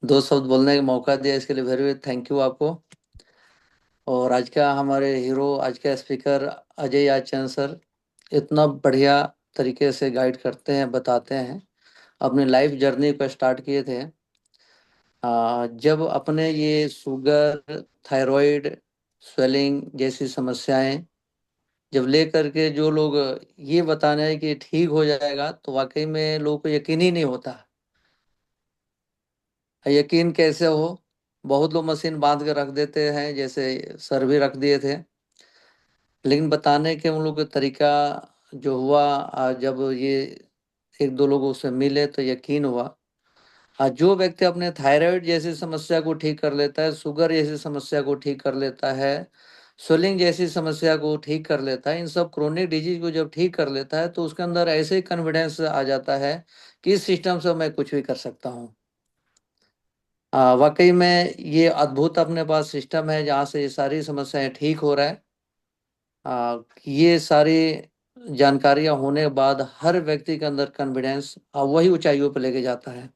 S8: 2 शब्द बोलने का मौका दिया, इसके लिए वेरी वेरी थैंक यू आपको. और आज का हमारे हीरो, आज का स्पीकर अजय याचन सर, इतना बढ़िया तरीके से गाइड करते हैं, बताते हैं. अपनी लाइफ जर्नी को स्टार्ट किए थे जब अपने ये शुगर, थायराइड, स्वेलिंग जैसी समस्याएं जब ले करके जो लोग ये बताने हैं कि ठीक हो जाएगा, तो वाकई में लोगों को यकीन ही नहीं होता. यकीन कैसे हो? बहुत लोग मशीन बांध के रख देते हैं, जैसे सर भी रख दिए थे, लेकिन बताने के उन लोग का तरीका जो हुआ, जब ये एक दो लोगों से मिले तो यकीन हुआ. जो व्यक्ति अपने थायराइड जैसी समस्या को ठीक कर लेता है, शुगर जैसी समस्या को ठीक कर लेता है, स्वेलिंग जैसी समस्या को ठीक कर लेता है, इन सब क्रोनिक डिजीज को जब ठीक कर लेता है, तो उसके अंदर ऐसे ही कॉन्फिडेंस आ जाता है कि इस सिस्टम से मैं कुछ भी कर सकता हूँ. वाकई में ये अद्भुत अपने पास सिस्टम है जहाँ से ये सारी समस्याएं ठीक हो रहा है. ये सारी जानकारियां होने के बाद हर व्यक्ति के अंदर कॉन्फिडेंस वही ऊंचाइयों पर लेके जाता है.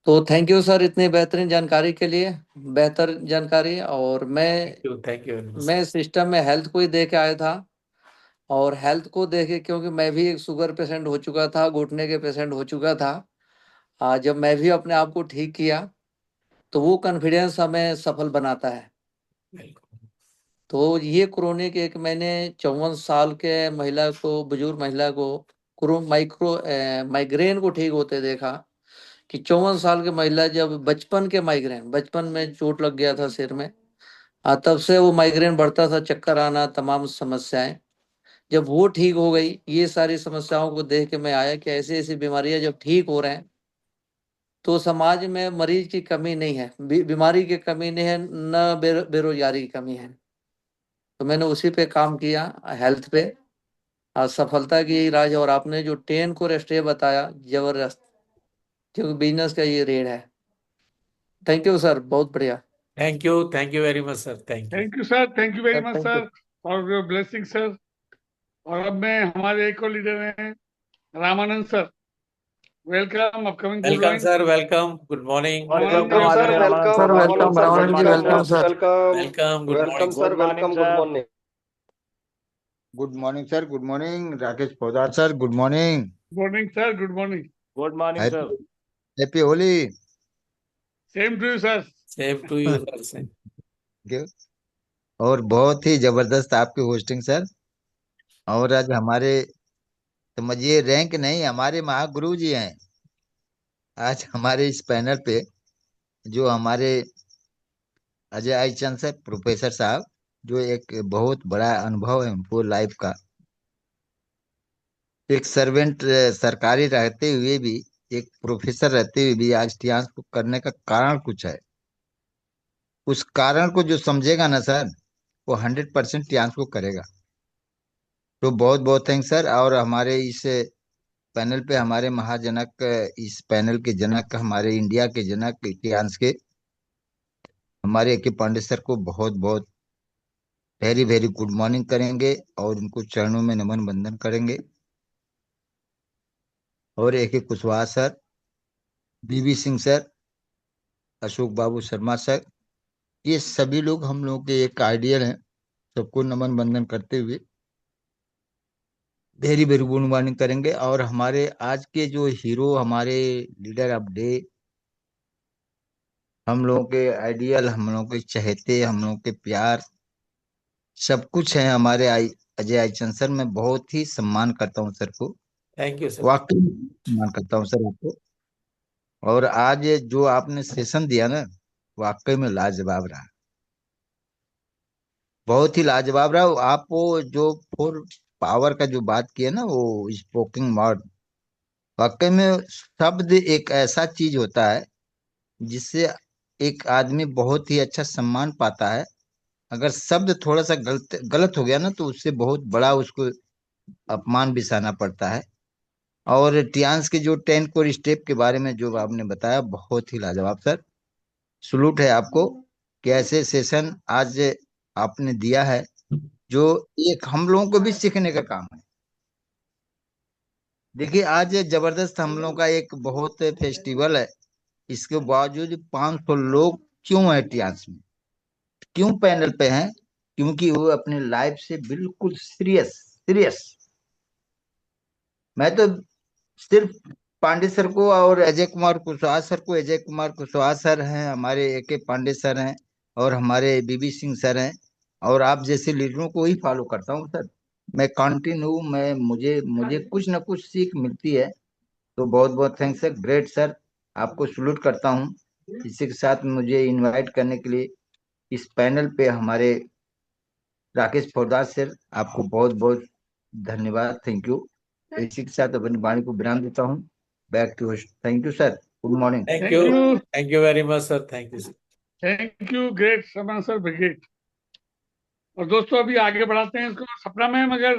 S8: तो थैंक यू सर इतनी बेहतरीन जानकारी के लिए, बेहतर जानकारी. और
S1: थैंक यू वेरी मच।
S8: मैं सिस्टम में हेल्थ को ही देख के आया था, और हेल्थ को देखे क्योंकि मैं भी एक शुगर पेशेंट हो चुका था, घुटने के पेशेंट हो चुका था. जब मैं भी अपने आप को ठीक किया, तो वो कॉन्फिडेंस हमें सफल बनाता है. तो ये क्रोनिक, एक मैंने 54 साल के महिला को, बुजुर्ग महिला को माइग्रेन को ठीक होते देखा. कि 54 साल की महिला, जब बचपन के माइग्रेन, बचपन में चोट लग गया था सिर में, तब से वो माइग्रेन बढ़ता था, चक्कर आना, तमाम समस्याएं. जब वो ठीक हो गई, ये सारी समस्याओं को देख के मैं आया कि ऐसी ऐसी बीमारियां जब ठीक हो रहे हैं, तो समाज में मरीज की कमी नहीं है, बीमारी की कमी नहीं है, न बेरोजगारी की कमी है. तो मैंने उसी पे काम किया, हेल्थ पे. सफलता की यही राज है. और आपने जो 10 को बताया, जबरदस्त, क्योंकि बिजनेस का ये रेड है. थैंक यू सर, बहुत बढ़िया.
S1: Thank you very much sir, thank you.
S4: Thank you sir, thank you very much
S8: thank you.
S4: Sir for your blessing sir. और अब मैं हमारे एक और लीडर हैं Ramanand sir. welcome, upcoming
S1: Welcome,
S4: heroine.
S1: sir. Welcome. Good morning.
S5: Welcome, sir. Welcome.
S8: Sir,
S5: Good
S8: welcome.
S5: morning, sir.
S8: Ramanan
S5: Good
S8: ji,
S5: morning,
S8: welcome,
S5: sir.
S8: sir.
S5: Welcome.
S1: Welcome. Good
S5: Welcome,
S1: morning.
S5: sir. Welcome. Good morning.
S3: Good morning sir, good morning Rakesh Poddar sir, good morning.
S4: Good morning, sir. Good morning.
S5: Good morning, sir.
S3: Happy Holi.
S4: Same to you, sir.
S1: Same to you, sir.
S3: और बहुत ही जबरदस्त आपकी hosting sir. और आज हमारे समझिए rank नहीं, हमारे महागुरु जी हैं आज हमारे इस पैनल पे, जो हमारे अजय आई चंद सर प्रोफेसर साहब, जो एक बहुत बड़ा अनुभव है उनको लाइफ का। एक सर्वेंट सरकारी रहते हुए भी, एक प्रोफेसर रहते हुए भी आज टियांस को करने का कारण कुछ है। उस कारण को जो समझेगा ना सर, वो 100% टियांस को करेगा। तो बहुत बहुत थैंक्स सर। और हमारे इस पैनल पे हमारे महाजनक, इस पैनल के जनक, हमारे इंडिया के जनक टियांस के, हमारे ए के पांडे सर को बहुत बहुत वेरी वेरी गुड मॉर्निंग करेंगे और उनको चरणों में नमन बंदन करेंगे। और ए के कुशवाहा सर, बीबी सिंह सर, अशोक बाबू शर्मा सर, ये सभी लोग हम लोग के एक आइडियल हैं। सबको नमन बंदन करते हुए वेरी वेरी गुड मॉर्निंग करेंगे। और हमारे आज के जो हीरो, हमारे लीडर ऑफ डे, हम लोगों के आइडियल, हम लोगों के चहेते, हम लोगों के प्यार, सब कुछ है हमारे अजय आईचंद सर। मैं बहुत ही सम्मान करता हूँ सर को,
S1: Thank you, sir.
S3: वाकई में सम्मान करता हूँ सर आपको। और आज ये जो आपने सेशन दिया ना, वाकई में लाजवाब रहा, बहुत ही लाजवाब रहा। आप वो जो फोर पावर का जो बात किया ना, वो स्पोकिंग वर्ड, वाकई में शब्द एक ऐसा चीज होता है जिससे एक आदमी बहुत ही अच्छा सम्मान पाता है। अगर शब्द थोड़ा सा गलत गलत हो गया ना, तो उससे बहुत बड़ा उसको अपमान भी सहना पड़ता है। और टियांस के जो 10 कोर स्टेप के बारे में जो आपने बताया, बहुत ही लाजवाब सर। सलूट है आपको कि ऐसे सेशन आज आपने दिया है, जो एक हम लोगों को भी सीखने का काम है। देखिए आज जबरदस्त हम लोगों का एक बहुत फेस्टिवल है, इसके बावजूद 500 लोग क्यों है टियांस में, क्यों पैनल पे हैं? क्योंकि वो अपने लाइफ से बिल्कुल सीरियस सीरियस। मैं तो सिर्फ पांडे सर को और अजय कुमार कुशवाहा सर को, अजय कुमार कुशवाहा सर हैं, हमारे ए के पांडे सर हैं, और हमारे बीबी सिंह सर हैं, और आप जैसे लीडरों को ही फॉलो करता हूँ सर। मैं कंटिन्यू, मैं मुझे मुझे कुछ ना कुछ सीख मिलती है। तो बहुत बहुत थैंक्स सर, ग्रेट सर, आपको सलूट करता हूँ। इसी के साथ मुझे इनवाइट करने के लिए इस पैनल पे हमारे राकेश पोदार सर, आपको बहुत बहुत धन्यवाद, थैंक यू। इसी के साथ अपनी वाणी को विराम देता हूँ। Back to host, thank you sir, good morning.
S1: Thank
S4: Thank
S1: you.
S4: you.
S1: Thank you very much, sir. Thank you, sir.
S4: Thank you. Great, Ramanan sir. Great. और दोस्तों अभी आगे बढ़ाते हैं इसको। सपना मैम, अगर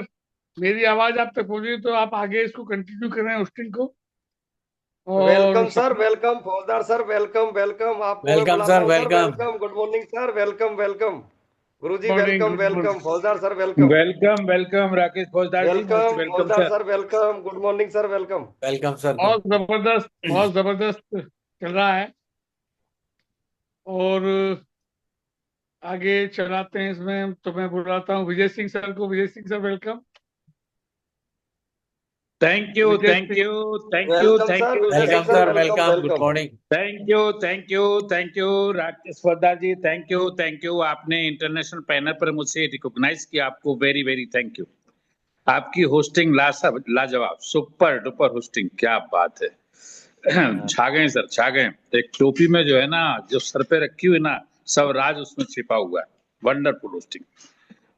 S4: मेरी आवाज आप तक पहुंची तो आप आगे इसको कंटिन्यू करें होस्टिंग को।
S5: Welcome sir, welcome Faujdar sir, welcome welcome. आपको मैं
S1: Welcome,
S5: बुलाता
S1: sir.
S5: हूँ sir,
S1: Welcome.
S5: Welcome. Good morning sir, welcome welcome. Guruji
S4: morning,
S5: welcome
S4: good
S5: welcome.
S4: morning.
S5: Faujdar sir welcome.
S10: Welcome welcome Rakesh Faujdar ji, most
S5: welcome
S10: welcome
S5: Faujdar
S10: sir.
S5: Sir, welcome. Good morning sir, welcome.
S1: Welcome, sir.
S4: बहुत जबरदस्त चल रहा है और आगे चलाते हैं इसमें। तो मैं बुलाता हूँ विजय सिंह सर को। Vijay Singh sir, welcome.
S10: Thank you
S4: Vijay
S10: thank
S4: Singh,
S10: you thank you
S5: welcome
S10: thank
S5: sir,
S10: you
S5: Vijay
S1: Welcome,
S5: Singh
S1: sir.
S5: Sir, welcome
S1: Welcome. Good
S5: welcome.
S1: morning.
S10: Thank you Rakesh Faujdar ji, thank you. आपने इंटरनेशनल पैनल पर मुझे रिकॉग्नाइज किया, आपको वेरी वेरी थैंक यू। आपकी hosting लाजवाब, super duper hosting, क्या बात है। छा गए सर, छा गए। एक टोपी में जो है ना, जो सर पे रखी हुई ना, सब राज उसमें छिपा हुआ है। Wonderful hosting.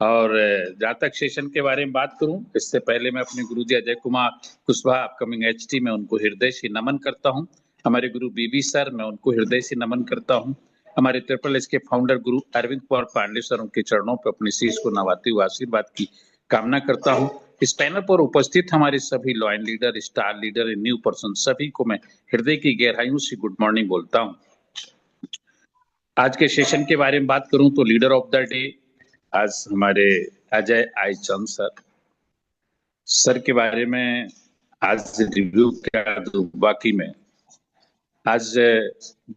S10: और जहाँ तक सेशन के बारे में बात करूं, इससे पहले मैं अपने गुरुजी अजय कुमार कुशवाहा, अपकमिंग एचटी, में उनको हृदय से नमन करता हूं। हमारे गुरु बीबी सर, मैं उनको हृदय से नमन करता हूं। हमारे ट्रिपल एच के फाउंडर गुरु अरविंद कुमार पांडे सर, उनके चरणों पर अपने शीश को नवाते हुए आशीर्वाद की कामना करता हूं। इस पैनल पर उपस्थित हमारे सभी lion leader, star leader, new person, सभी को मैं हृदय की गहराइयों से गुड मॉर्निंग बोलता हूं। आज के सेशन के बारे में बात करूं तो लीडर ऑफ द डे आज हमारे अजय आई चंद सर के बारे में आज रिव्यू किया तो बाकी में आज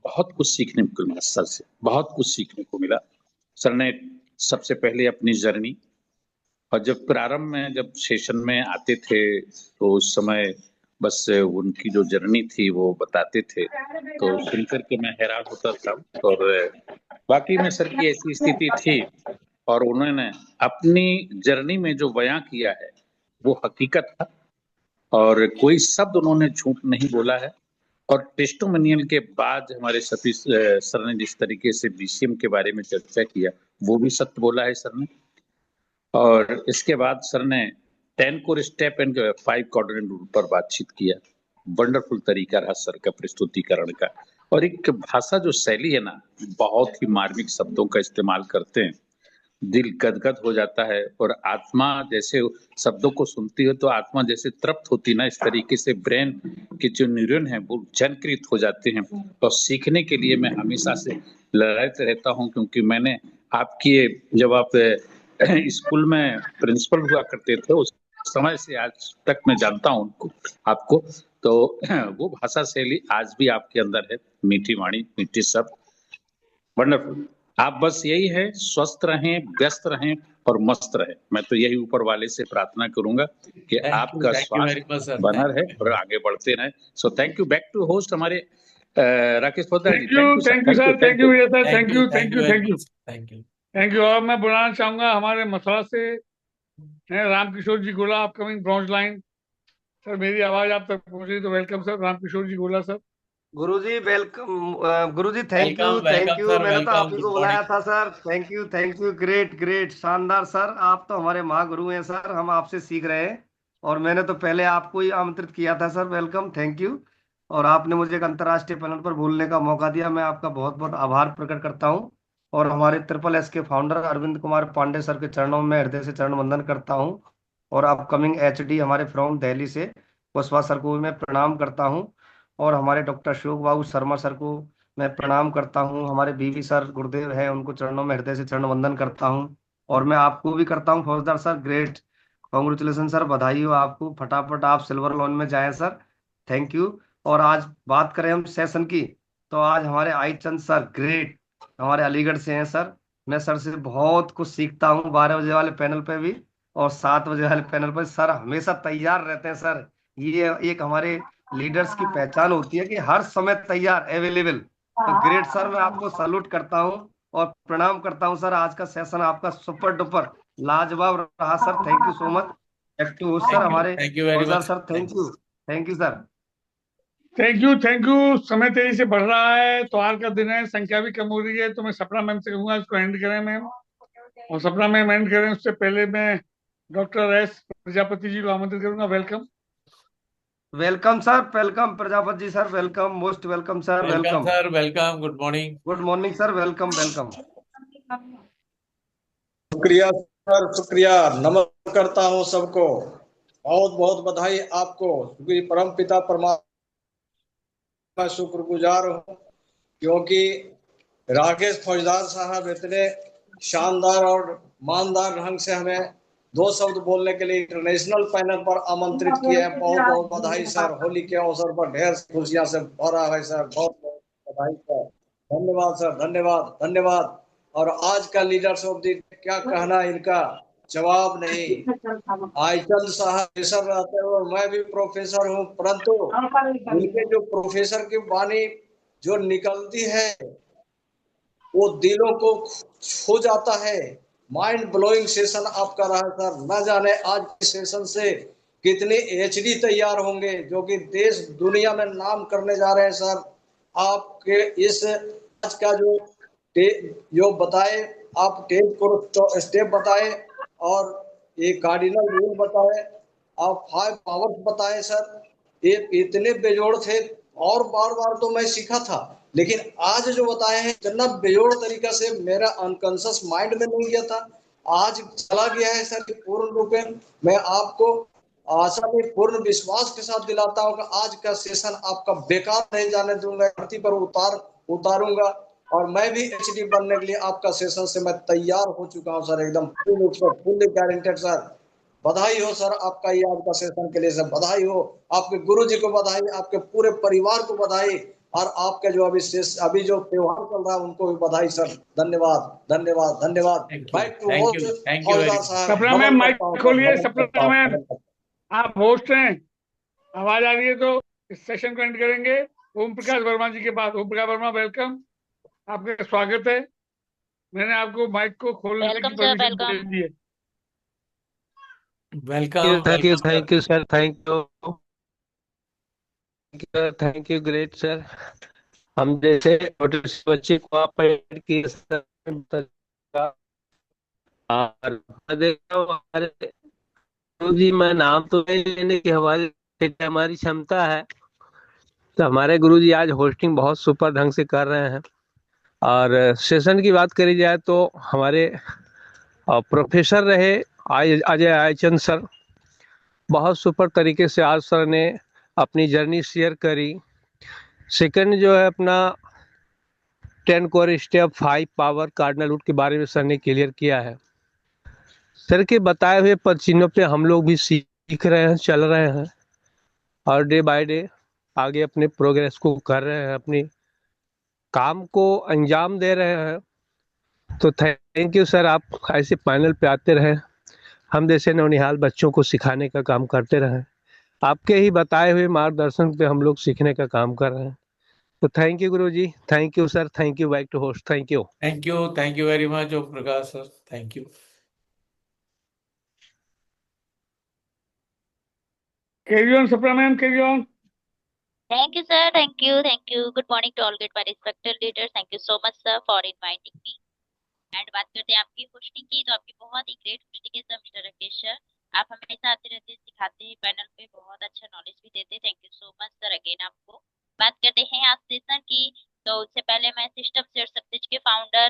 S10: बहुत कुछ सीखने को मिला सर से, बहुत कुछ सीखने को मिला। सर ने सबसे पहले अपनी जर्नी, और जब प्रारंभ में जब सेशन में आते थे तो उस समय बस उनकी जो जर्नी थी वो बताते थे, तो सुनकर के मैं हैरान होता था। और बाकी में सर की ऐसी स्थिति थी और उन्होंने अपनी जर्नी में जो बयां किया है वो हकीकत था, और कोई शब्द उन्होंने झूठ नहीं बोला है। और टेस्टिमोनियल के बाद हमारे सतीश सर ने जिस तरीके से बीसीएम के बारे में चर्चा किया वो भी सत्य बोला है सर ने। और इसके बाद सर ने 10 core step and 5 quadrant rule पर बातचीत किया। वंडरफुल तरीका रहा सर का प्रस्तुतिकरण का, और एक भाषा जो शैली है ना, बहुत ही मार्मिक शब्दों का इस्तेमाल करते हैं, दिल गदगद हो जाता है। और आत्मा जैसे शब्दों को सुनती है तो आत्मा जैसे तृप्त होती ना, इस तरीके से ब्रेन के जो न्यूरॉन है वो जनकृत हो जाते हैं। और सीखने के लिए मैं हमेशा से लड़ाते रहता हूँ, क्योंकि मैंने आपकी जब आप स्कूल में प्रिंसिपल हुआ करते थे उस समय से आज तक मैं जानता हूँ उनको, आपको, तो वो भाषा शैली आज भी आपके अंदर है, मीठी वाणी, मीठी शब्द, वंडरफुल। आप बस यही है, स्वस्थ रहें, व्यस्त रहें और मस्त रहें। मैं तो यही ऊपर वाले से प्रार्थना करूंगा कि आपका
S1: थैंक यू वेरी मच
S10: स्वास्थ्य
S1: सर।
S10: बना रहे और आगे बढ़ते रहें। So thank you. Back to host हमारे Rakesh Poddar ji.
S4: Thank you sir, thank you sir, thank you, thank you, thank you,
S1: thank you.
S4: Thank you. और मैं बुलाना चाहूंगा हमारे मथुरा से हैं रामकिशोर जी गोला, अपकमिंग ब्रॉन्ज लाइन। सर मेरी आवाज आप तक पहुंच रही तो वेलकम सर, रामकिशोर जी गोला sir.
S5: Guruji welcome. Guruji thank you,
S1: welcome
S5: thank
S1: welcome
S5: you.
S1: Sir,
S5: मैंने तो आप
S1: वेलकम,
S5: ही को
S1: गुड
S5: बुलाया
S1: मॉर्निंग।
S5: था sir. Thank you, great great शानदार सर। आप तो हमारे महागुरु हैं सर, हम आपसे सीख रहे हैं। और मैंने तो पहले आपको ही आमंत्रित किया था सर। Welcome, thank you. और आपने मुझे एक अंतर्राष्ट्रीय पैनल पर बोलने का मौका दिया, मैं आपका बहुत बहुत आभार प्रकट करता हूँ। और हमारे ट्रिपल एस के फाउंडर अरविंद कुमार पांडे सर के चरणों में हृदय से चरण वंदन करता हूँ। और अपकमिंग एचडी हमारे फ्रॉम दिल्ली से कुशवाहा सर को भी मैं प्रणाम करता हूँ। और हमारे डॉक्टर अशोक बाबू शर्मा सर को मैं प्रणाम करता हूँ। हमारे बीवी सर गुरुदेव है, उनको चरणों में हृदय से चरण वंदन करता हूँ। और मैं आपको भी करता हूँ फौजदार सर, ग्रेट कॉन्ग्रेचुलेसन सर, बधाई हो आपको। फटाफट आप सिल्वर लोन में जाएं सर, थैंक यू। और आज बात करें हम सेशन की, तो आज हमारे आई चंद सर ग्रेट हमारे अलीगढ़ से हैं सर। मैं सर से बहुत कुछ सीखता हूँ, 12 बजे वाले पैनल पे भी और 7 बजे वाले पैनल पर। सर हमेशा तैयार रहते हैं सर, ये एक हमारे लीडर्स की पहचान होती है कि हर समय तैयार, अवेलेबल। तो ग्रेट सर, मैं आपको सैल्यूट करता हूँ और प्रणाम करता हूँ सर। आज का सेशन आपका सुपर डुपर लाजवाब रहा sir, thank you so much. Active sir हमारे
S1: थैंक यू वेरी
S5: फौजदार
S1: much.
S5: Sir, thank you sir.
S4: Thank you, thank you. समय तेजी से बढ़ रहा है, त्योहार का दिन है, संख्या भी कम हो रही है, तो मैं सपना मैम से कहूंगा इसको एंड करें मैम। और सपना मैम एंड करें उससे पहले मैं डॉक्टर एस प्रजापति जी को आमंत्रित करूंगा। Welcome.
S5: Welcome sir, welcome Prajapati ji sir, welcome, most welcome sir,
S1: welcome
S5: welcome.
S1: Sir, welcome, good morning.
S5: Good morning sir, welcome welcome.
S2: शुक्रिया सर, शुक्रिया। नमस्कार करता हूँ सबको, बहुत बहुत बधाई आपको। क्योंकि परम पिता परमात्मा का शुक्रगुजार हूँ, क्योंकि राकेश फौजदार साहब इतने शानदार और मानदार ढंग से हमें 2 शब्द बोलने के लिए इंटरनेशनल पैनल पर आमंत्रित किए हैं। बहुत बहुत बधाई सर। होली के अवसर पर ढेर खुशियां से भरा है सर, बहुत बहुत बधाई सर। धन्यवाद सर, धन्यवाद धन्यवाद। और आज का लीडर्स ऑफ दी क्या कहना, इनका जवाब नहीं। आईचंद साहब प्रोफेसर रहते हो, मैं भी प्रोफेसर हूँ, परंतु उनके जो प्रोफेसर की वाणी जो निकलती है वो दिलों को छू जाता है। माइंड ब्लोइंग सेशन आपका रहा सर। न जाने आज के सेशन से कितने एचडी तैयार होंगे जो कि देश दुनिया में नाम करने जा रहे हैं सर। आपके इस आज का जो बताए, आप 10 को स्टेप बताए और ये कार्डिनल रूल बताए, आप 5 पावर्स बताए सर। ये इतने बेजोड़ थे और बार बार तो मैं सीखा था, लेकिन आज जो बताए हैं इतना बेजोड़ तरीका से मेरा अनकॉन्शियस माइंड में नहीं गया था, आज चला गया है सर पूर्ण रूप में। मैं आपको आशा में पूर्ण विश्वास के साथ दिलाता हूँ कि आज का सेशन आपका बेकार नहीं जाने दूंगा, धरती पर उतारूंगा। और मैं भी एचडी बनने के लिए आपका सेशन से मैं तैयार हो चुका हूँ सर, एकदम फुल रूप से, फुल्ली गारंटेड सर। बधाई हो सर, आपका ये आज का सेशन के लिए सर बधाई हो। आपके गुरु जी को बधाई, आपके पूरे परिवार को बधाई, और आपके जो अभी शेष अभी जो त्योहार चल रहा है उनको भी बधाई सर। धन्यवाद धन्यवाद धन्यवाद।
S1: Thank you,
S2: back to
S1: thank you,
S2: host
S1: thank you very
S2: फौजदार
S1: मच।
S2: साहब,
S4: सपना मैम
S2: नमन
S4: माइक
S2: करता हूँ सर,
S4: खोलिए।
S2: नमन करता
S4: सपना
S2: हूँ,
S4: मैम
S2: नमन करता हूँ।
S4: आप होस्ट हैं, आवाज आ रही है तो इस सेशन को एंड करेंगे ओम प्रकाश वर्मा जी के बाद। ओम प्रकाश वर्मा वेलकम, आपका स्वागत है। मैंने आपको माइक को खोलने की
S6: वेलकम सर,
S4: परमिशन दे
S6: वेलकम।
S4: दी है।
S1: Welcome, welcome sir.
S11: Thank you sir, thank you great sir. हम जैसे छोटे से बच्चे को आप पढ़ की और देखा हूँ हमारे गुरु जी, मैं नाम तो नहीं लेने की हमारी क्षमता है, तो हमारे गुरु जी आज होस्टिंग बहुत सुपर ढंग से कर रहे हैं। और सेशन की बात करी जाए तो हमारे प्रोफेसर रहे अजय आयचंद सर, बहुत सुपर तरीके से आज सर ने अपनी जर्नी शेयर करी। सेकंड जो है अपना 10 core step 5 power cardinal root के बारे में सर ने क्लियर किया है। सर के बताए हुए पद चिन्हों पे हम लोग भी सीख रहे हैं, चल रहे हैं, और डे बाय डे आगे अपने प्रोग्रेस को कर रहे हैं, अपनी काम को अंजाम दे रहे हैं। तो थैंक यू सर, आप ऐसे पैनल पे आते रहे, हम जैसे नौनिहाल बच्चों को सिखाने का काम करते रहें। आपके ही बताए हुए मार्गदर्शन पे हम लोग सीखने का काम कर रहे हैं। तो thank you guru ji, thank you sir, thank you back to host, thank you.
S1: Thank you very much Om Prakash sir, thank you.
S4: Carry on Sapna ma'am, carry on.
S6: Thank you, sir. Thank you. Thank you. Good morning to all great my respected leaders. Thank you so much, sir, for inviting me. And बात करते हैं आपकी hosting की, तो आपकी बहुत ही great hosting है sir, mister Rakesh sir. आप हमेशा आते रहते हैं, सिखाते हैं पैनल पे, बहुत अच्छा नॉलेज भी देते हैं। Thank you so much sir again आपको। बात करते हैं आज सेशन की, तो उससे पहले मैं सिस्टम शेयर सर्विस के फाउंडर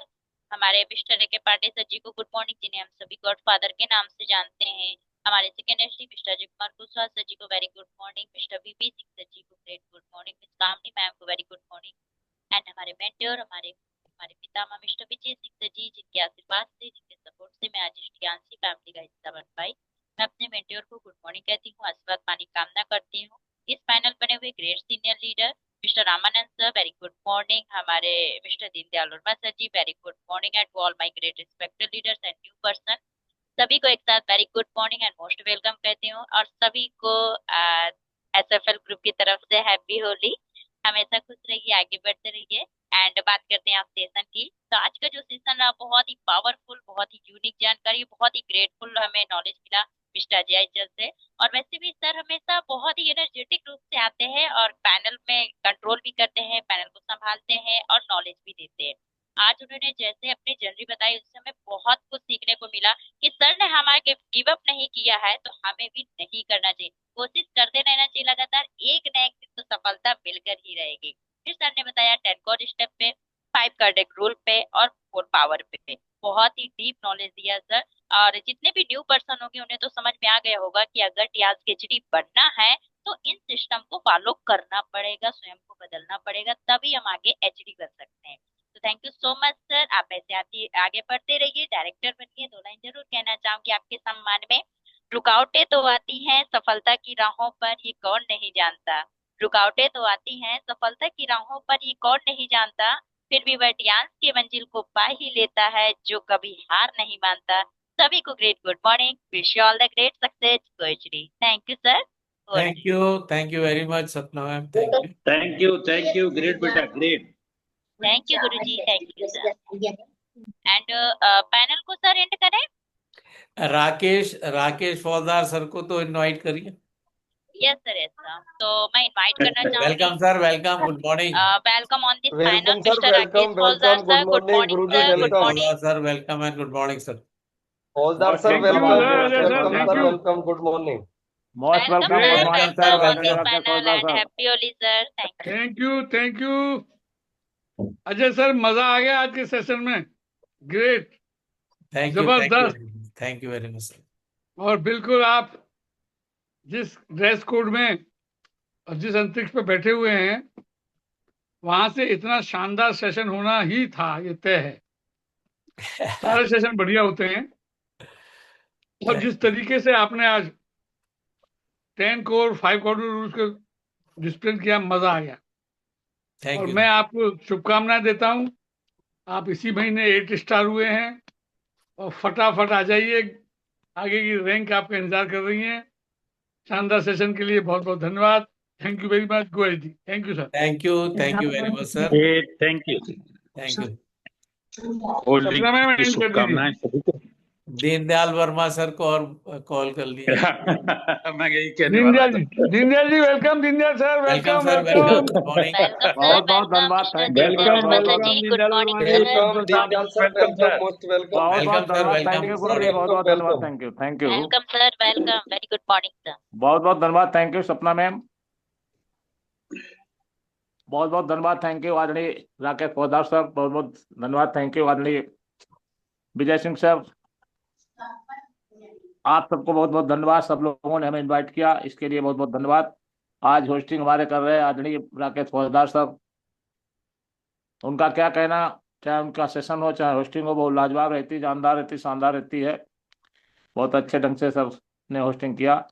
S6: हमारे मिस्टर ए के पांडे सर जी को गुड मॉर्निंग, जिन्हें हम सभी गॉडफादर के नाम से जानते हैं। हमारे second SD mister Ajay Kumar Kushwaha sir ji को very good morning. Mister BB Singh sir ji को great good morning. Miss Kamini ma'am को वेरी गुड मॉर्निंग। एंड हमारे मेंटर हमारे हमारे पितामह मिस्टर विजय सिंह सर जी, जिनके आशीर्वाद से, जिनके सपोर्ट से मैं आज टियांसी फैमिली का हिस्सा बन पाई। मैं अपने मेंटर को गुड मॉर्निंग कहती हूँ, आशीर्वाद पाने की कामना करती हूँ। इस पैनल बने हुए great senior leader mister Ramanand sir, very good morning. हमारे mister Deendayal Verma sir ji, very good morning. And to all my great respected leaders and new person, सभी को एक साथ very good morning and most welcome कहती हूँ। और सभी को एसएफएल ग्रुप की तरफ से हैप्पी होली। हमेशा खुश रहिए, आगे बढ़ते रहिए। एंड बात करते हैं आप सेशन की, तो आज का जो सेशन रहा बहुत ही पावरफुल, बहुत ही यूनिक जानकारी, बहुत ही ग्रेटफुल हमें नॉलेज मिला मिस्टर अजय चल से। और वैसे भी सर हमेशा बहुत ही एनर्जेटिक रूप से आते हैं और पैनल में कंट्रोल भी करते हैं, पैनल को संभालते हैं और नॉलेज भी देते हैं। आज उन्होंने जैसे अपनी जर्नी बताई, उससे हमें बहुत कुछ सीखने को मिला कि सर ने हमारे गिव अप नहीं किया है, तो हमें भी नहीं करना चाहिए, कोशिश करते रहना चाहिए लगातार, एक न एक दिन तो सफलता मिलकर ही रहेगी। फिर सर ने बताया 10 कोर स्टेप पे, 5 कार्डिक रूल पे और 4 पावर पे। बहुत ही डीप नॉलेज दिया सर। और जितने भी न्यू पर्सन होंगे उन्हें तो समझ में आ गया होगा कि अगर टीआर के एचडी बनना है तो इन सिस्टम को फॉलो करना पड़ेगा, स्वयं को बदलना पड़ेगा, तभी हम आगे एचडी बन सकते हैं। तो thank you so much sir, आप ऐसे आगे बढ़ते रहिए, डायरेक्टर बनिए। 2 लाइन जरूर कहना चाहूंगी आपके सम्मान में। रुकावटें तो आती हैं सफलता की राहों पर, ये कौन नहीं जानता। रुकावटें तो आती हैं सफलता की राहों पर, ये कौन नहीं जानता। फिर भी वह टियांस की मंजिल को पा ही लेता है, जो कभी हार नहीं मानता। सभी को great good morning, wish you all the great success कोचडी। Thank you sir.
S1: Thank you very much Sapna ma'am,
S10: thank you great बेटा, great.
S6: Thank you guru ji, thank you sir. And panel को सर एंड करें।
S1: राकेश राकेश फौजदार सर को तो invite करिए।
S6: Yes sir, yes sir. तो मैं invite करना चाहूंगी।
S1: Welcome sir, welcome, good morning.
S6: Welcome on this panel
S5: welcome sir,
S6: mister Rakesh
S5: welcome
S6: Faujdar
S5: welcome,
S6: sir.
S5: Good
S6: good
S5: morning
S6: morning
S5: guruji,
S6: sir, good
S5: welcome.
S6: Morning
S1: sir welcome and good morning sir.
S5: Faujdar sir
S4: Thank you,
S5: welcome,
S4: sir, Ajay sir,
S5: welcome
S4: thank
S5: sir,
S4: you.
S5: Welcome, good morning.
S10: Most
S6: welcome
S10: welcome, good
S6: sir,
S10: morning sir,
S6: welcome on
S10: welcome
S6: this
S10: Rakesh
S6: panel
S10: Faujdar
S6: and
S10: साहब।
S6: Happy Holi sir. Thank you.
S4: Thank you Ajay sir, मजा आ गया आज के session में, great, जबरदस्त।
S1: Thank you very much sir.
S4: और बिल्कुल आप जिस ड्रेस कोड में और जिस अंतरिक्ष पे बैठे हुए हैं, वहां से इतना शानदार सेशन होना ही था, ये तय है। सारे सेशन बढ़िया होते हैं। और जिस तरीके से आपने आज 10 कोर 5 कोर रूल्स को डिस्प्ले किया, मजा आ गया।
S1: थैंक
S4: और
S1: यू।
S4: मैं आपको शुभकामनाएं देता हूं। आप इसी महीने 8 स्टार हुए हैं और फटाफट आ जाइए, आगे की रैंक आपका इंतजार कर रही है। शानदार सेशन के लिए बहुत बहुत धन्यवाद। Thank you very much. Go H D. Thank you sir.
S1: Thank you very much sir.
S10: Thank you.
S1: Thank you.
S10: Holi
S4: सपना मैम
S10: की
S4: एंड कर दीजिए।
S10: शुभकामनाएं सभी को।
S1: दीनदयाल वर्मा सर को और कॉल कर लीजिए।
S10: मैं यही कहने वाला था।
S4: Deendayal ji welcome. Deendayal sir
S1: welcome
S4: welcome
S1: sir, welcome.
S4: Welcome.
S1: Good morning.
S6: Welcome sir,
S5: बहुत बहुत
S6: वेलकम
S5: धन्यवाद।
S6: Mister
S5: thank you sir.
S2: Welcome
S5: बहुत
S6: श्रीवास्तव
S5: बहुत
S6: ji.
S2: Welcome
S6: good
S2: Deendayal
S6: morning
S2: Verma ji,
S6: sir.
S2: Welcome Deendayal sir, welcome, most welcome.
S5: बहुत
S1: वेलकम
S5: बहुत
S1: सर,
S5: धन्यवाद।
S1: Welcome.
S5: Thank you guru ji. बहुत बहुत धन्यवाद। Thank you thank you.
S6: Welcome sir, welcome. Very good morning sir.
S5: बहुत बहुत धन्यवाद। थैंक यू सपना मैम। बहुत बहुत धन्यवाद। थैंक यू आदरणीय राकेश पोद्दार सर। बहुत बहुत धन्यवाद। थैंक यू आदरणीय विजय सिंह सर। आप सबको बहुत बहुत धन्यवाद। सब लोगों ने हमें इनवाइट किया, इसके लिए बहुत बहुत धन्यवाद। आज होस्टिंग हमारे कर रहे हैं आदरणीय राकेश पोद्दार सर। उनका क्या कहना, चाहे उनका सेशन हो चाहे होस्टिंग हो, बहुत लाजवाब रहती, जानदार रहती, शानदार रहती है। बहुत अच्छे ढंग से सब ने होस्टिंग किया।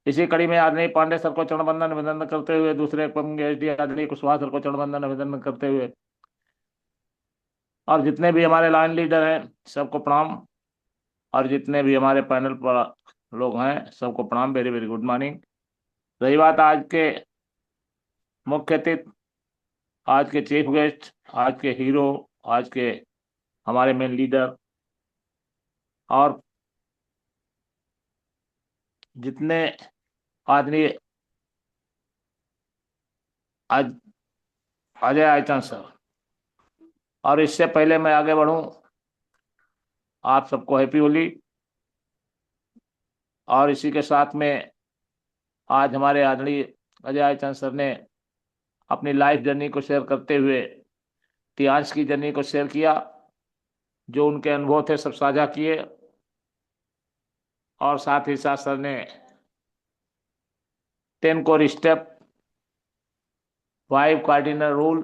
S5: इसी कड़ी में आदरणीय पांडे सर को चरणवंदन निवेदन करते हुए, दूसरे एसडी आदरणीय कुशवाहा सर को चरणवंदन निवेदन करते हुए, और जितने भी हमारे लाइन लीडर हैं सबको प्रणाम, और जितने भी हमारे पैनल पर लोग हैं सबको प्रणाम। Very very good morning. रही बात आज के मुख्य अतिथि, आज के चीफ गेस्ट, आज के हीरो, आज के हमारे मेन लीडर, और जितने आदरणीय आज अजय आयचन सर, और इससे पहले मैं आगे बढ़ूं, आप सबको हैप्पी होली। और इसी के साथ में आज हमारे आदरणीय अजय आयचन सर ने अपनी लाइफ जर्नी को शेयर करते हुए तियांश की जर्नी को शेयर किया, जो उनके अनुभव थे सब साझा किए, और साथ ही साथ सर ने 10 core step, 5 cardinal rule,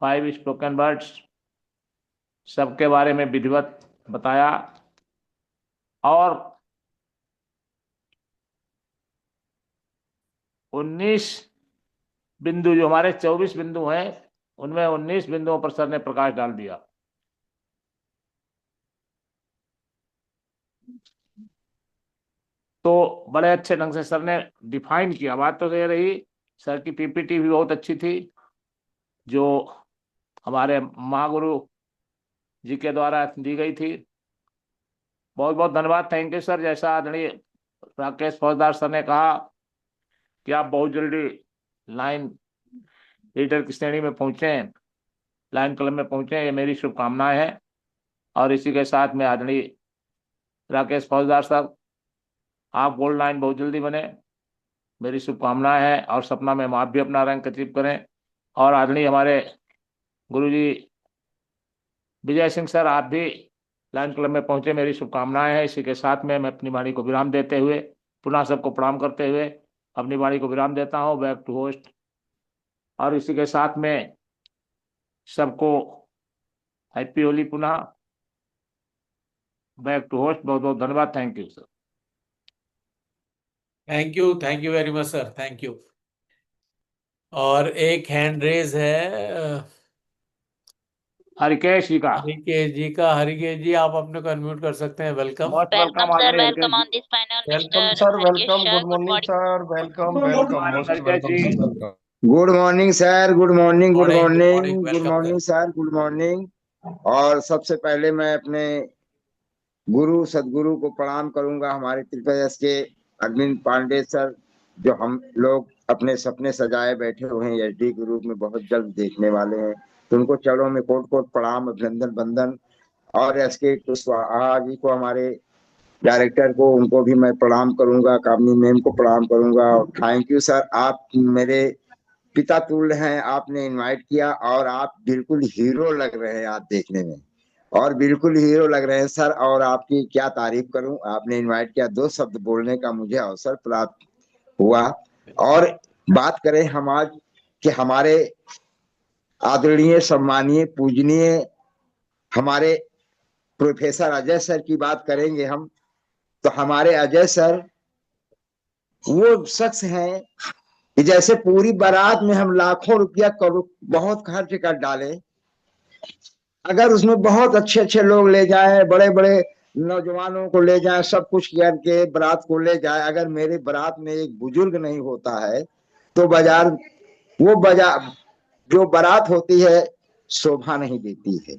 S5: 5 spoken words, सबके बारे में विधिवत बताया। और 19 बिंदु, जो हमारे 24 बिंदु हैं, उनमें 19 बिंदुओं पर सर ने प्रकाश डाल दिया। तो बड़े अच्छे ढंग से सर ने डिफाइन किया। बात तो ये रही, सर की पीपीटी भी बहुत अच्छी थी, जो हमारे महागुरु जी के द्वारा दी गई थी। बहुत बहुत धन्यवाद। Thank you sir. जैसा आदरणीय राकेश फौजदार सर ने कहा कि आप बहुत जल्दी लाइन लीडर की श्रेणी में पहुंचे, लाइन क्लब में पहुंचे, ये मेरी शुभकामनाएं हैं। और इसी के साथ में आदरणीय राकेश फौजदार साहब, आप गोल्ड लाइन बहुत जल्दी बने, मेरी शुभकामनाएं हैं। और सपना में आप भी अपना रैंक अचीव करें। और आदरणीय हमारे गुरुजी विजय सिंह सर, आप भी लाइन क्लब में पहुंचे, मेरी शुभकामनाएं हैं। इसी के साथ में मैं अपनी वाणी को विराम देते हुए, पुनः सबको प्रणाम करते हुए अपनी वाणी को विराम देता हूं। Back to host. और इसी के साथ में सबको हैप्पी होली पुनः। Back to host. बहुत बहुत धन्यवाद। Thank you sir.
S1: Thank you very much sir. Thank you. और एक हैंड रेज है
S5: हरिकेश जी का।
S1: हरिकेश जी, आप अपने को अनम्यूट कर सकते हैं। Welcome.
S5: Most
S6: welcome
S5: welcome
S6: sir,
S5: आदरणीय Harikesh
S6: welcome
S5: ji.
S6: On this panel
S2: welcome
S6: mister
S2: sir,
S6: Harkesh
S2: welcome,
S6: sir.
S2: Good
S6: good
S2: morning
S6: morning.
S2: Sir, welcome welcome, most
S5: Harikesh
S2: welcome
S5: ji.
S2: Sir, welcome.
S3: Good morning sir, good morning, good
S1: morning, good
S3: morning,
S1: morning.
S3: Good
S1: welcome
S3: morning
S1: sir.
S3: Sir, good morning. और सबसे पहले मैं अपने गुरु सदगुरु को प्रणाम करूंगा, हमारे त्रिपदश के अरविंद पांडे सर, जो हम लोग अपने सपने सजाए बैठे हुए हैं एसडी के रूप में, बहुत जल्द देखने वाले हैं। तो उनको चरणों में कोट कोट प्रणाम, अभिनंदन, वंदन। और एसके कुशवाहा जी को, हमारे डायरेक्टर को, उनको भी मैं प्रणाम करूंगा, कामनी मैम को प्रणाम करूंगा। थैंक यू सर, आप मेरे पिता तुल्य हैं। आपने इनवाइट किया और आप बिल्कुल हीरो लग रहे हैं आज देखने में, और बिल्कुल हीरो लग रहे हैं सर। और आपकी क्या तारीफ करूं, आपने इनवाइट किया, 2 शब्द बोलने का मुझे अवसर प्राप्त हुआ। और बात करें हम आज कि हमारे आदरणीय, सम्मानीय, पूजनीय हमारे प्रोफेसर अजय सर की बात करेंगे हम, तो हमारे अजय सर वो शख्स हैं कि जैसे पूरी बारात में हम लाखों रुपया करोड़ बहुत खर्च कर डाले, अगर उसमें बहुत अच्छे अच्छे लोग ले जाए, बड़े बड़े नौजवानों को ले जाए, सब कुछ करके बारात को ले जाए, अगर मेरे बारात में एक बुजुर्ग नहीं होता है तो बाजार जो बारात होती है शोभा नहीं देती है।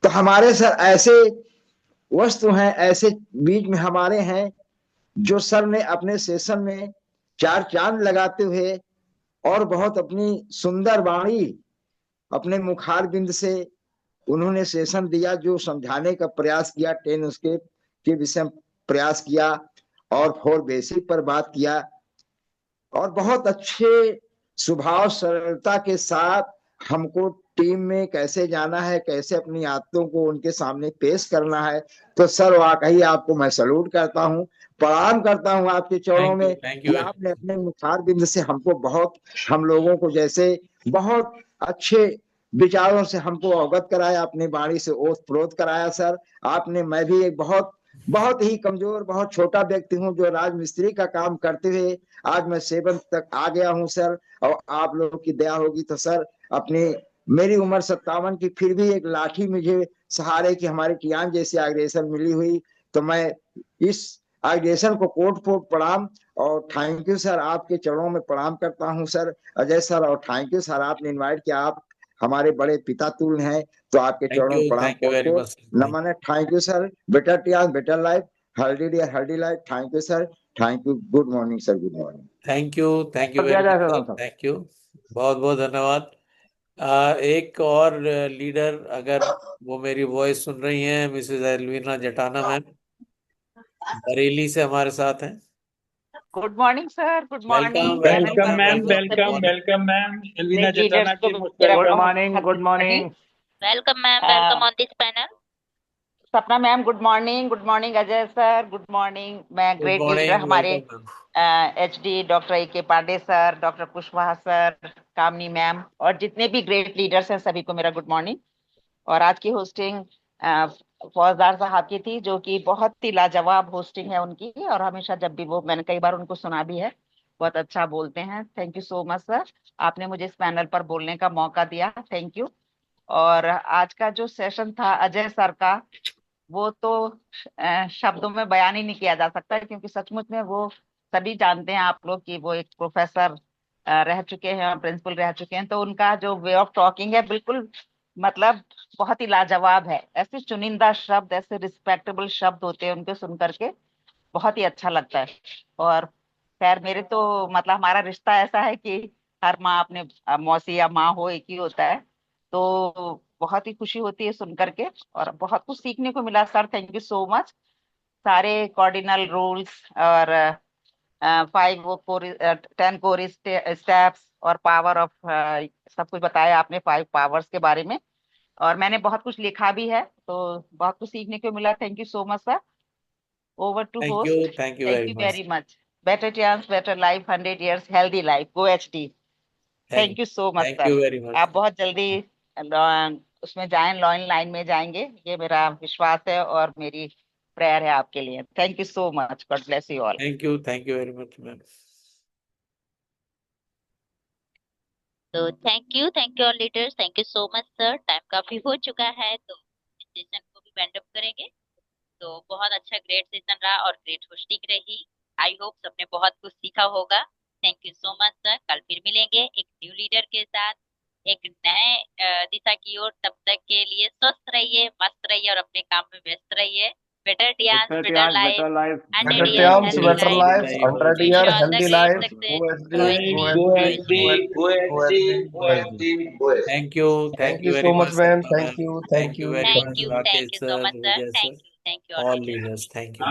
S3: तो हमारे सर ऐसे वस्तु हैं, ऐसे बीच में हमारे हैं जो सर ने अपने सेशन में चार चांद लगाते हुए और बहुत अपनी सुंदर वाणी, अपने मुखार बिंद से उन्होंने सेशन दिया, जो समझाने का प्रयास किया, 10 उसके के विषय में प्रयास किया और 4 बेसिक पर बात किया और बहुत अच्छे स्वभाव सरलता के साथ हमको टीम में कैसे जाना है, कैसे अपनी आदतों को उनके सामने पेश करना है। तो सर वाकई आपको मैं सलूट करता हूँ, प्रणाम करता हूँ आपके चरणों में
S1: थैंक
S3: कि
S1: यू।
S3: आपने अपने मुखार बिंद से हमको बहुत, हम लोगों को जैसे बहुत अच्छे विचारों से हमको अवगत कराया, अपनी वाणी से ओत प्रोत कराया। सर आपने, मैं भी एक बहुत बहुत ही कमजोर, बहुत छोटा व्यक्ति हूँ जो राजमिस्त्री का काम करते हुए आज मैं 7 तक आ गया हूँ सर, और आप लोगों की दया होगी तो सर अपनी, मेरी उम्र 57 की, फिर भी एक लाठी मुझे सहारे की हमारे कियान जैसी अग्रेसर मिली हुई, तो मैं इस अग्रेसर को कोट कोट प्रणाम और थैंक यू सर, आपके चरणों में प्रणाम करता हूँ सर अजय सर, और थैंक यू सर आपने इनवाइट किया, आप हमारे बड़े पिता तुल्य हैं, तो आपके चरणों में प्रणाम
S1: थैंक यू वेरी
S3: कोट
S1: मच।
S3: नमन है। थैंक यू सर, बेटर टियान better life, healthy diet healthy life. Thank you sir, thank you, good morning sir, good morning.
S1: Thank you very much, thank you, बहुत बहुत धन्यवाद। एक और लीडर, अगर वो मेरी वॉइस सुन रही हैं, Mrs Elvina Jatana ma'am, Bareilly से हमारे साथ हैं।
S12: Good morning sir, good morning.
S10: Welcome ma'am, welcome ma'am, Elvina Jatana ji,
S12: good morning, good morning.
S6: Welcome ma'am, welcome on this panel.
S12: Sapna ma'am good morning Ajay sir good morning. मैं ग्रेट लीडर हमारे HD doctor A K. Pandey sir, doctor Kushwaha sir, Kamni ma'am और जितने भी great leaders हैं सभी को मेरा good morning. और आज की होस्टिंग फौजदार साहब की थी, जो कि बहुत ही लाजवाब होस्टिंग है उनकी, और हमेशा जब भी वो, मैंने कई बार उनको सुना भी है, बहुत अच्छा बोलते हैं। Thank you so much sir, आपने मुझे इस पैनल पर बोलने का मौका दिया, थैंक यू। और आज का जो सेशन था अजय सर का, वो तो शब्दों में बयान ही नहीं किया जा सकता, क्योंकि सचमुच में वो, सभी जानते हैं आप लोग कि वो एक प्रोफेसर रह चुके हैं, प्रिंसिपल रह चुके हैं, तो उनका जो वे ऑफ टॉकिंग है बिल्कुल मतलब बहुत ही लाजवाब है। ऐसे चुनिंदा शब्द, ऐसे रिस्पेक्टेबल शब्द होते हैं, उनको सुन करके बहुत ही अच्छा लगता है। और खैर मेरे तो मतलब हमारा रिश्ता ऐसा है कि हर माँ अपने मौसी या माँ हो, एक ही होता है, तो बहुत ही खुशी होती है सुन करके, और बहुत कुछ सीखने को मिला sir, thank you so much. सारे कार्डिनल रूल्स और 10 कोर स्टेप्स और पावर ऑफ, सब कुछ बताया आपने 5 पावर्स के बारे में, और मैंने बहुत कुछ लिखा भी है, तो बहुत कुछ सीखने को मिला। Thank you so much sir. Over to host.
S1: Thank you
S12: thank you very much. Better chance, better life, 100 years healthy life, गो एचडी। Thank you so much
S1: thank you
S12: sir.
S1: Very much.
S12: आप बहुत जल्दी उसमें जाएं, लॉइन लाइन में जाएंगे, ये मेरा विश्वास है और मेरी प्रेयर है आपके लिए। Thank you so much, god bless you all.
S1: Thank you very much ma'am.
S6: तो thank you all leaders, thank you so much sir. Time काफी हो चुका है, तो इस सेशन को भी वाइंड अप करेंगे। तो बहुत अच्छा ग्रेट सेशन रहा और ग्रेट होस्टिंग रही। आई होप सबने बहुत कुछ सीखा होगा। Thank you so much sir. कल फिर मिलेंगे एक न्यू लीडर के साथ, एक नए दिशा की ओर। तब तक के लिए स्वस्थ रहिए, मस्त रहिए और अपने काम में व्यस्त रहिए। बेटर टियान्स, better life, 100 years healthy life।
S2: 100
S6: Wish
S2: year
S6: you all the
S2: healthy
S6: great
S2: life,
S6: success.
S2: go
S6: Go
S2: SD,
S6: HD,
S2: go
S6: go
S2: SD,
S6: HD।
S2: go SD, go SD, go SD.
S1: Thank you
S2: Thank you
S1: very
S2: so
S1: much
S2: much, man.
S1: सपना
S2: Thank
S1: ma'am.
S2: you,
S1: thank you very much
S6: Thank
S1: Rakesh
S6: you so
S1: sir,
S6: much sir।
S1: Vijay sir,
S6: Thank you all
S1: all
S6: leaders।
S1: Leaders, thank you.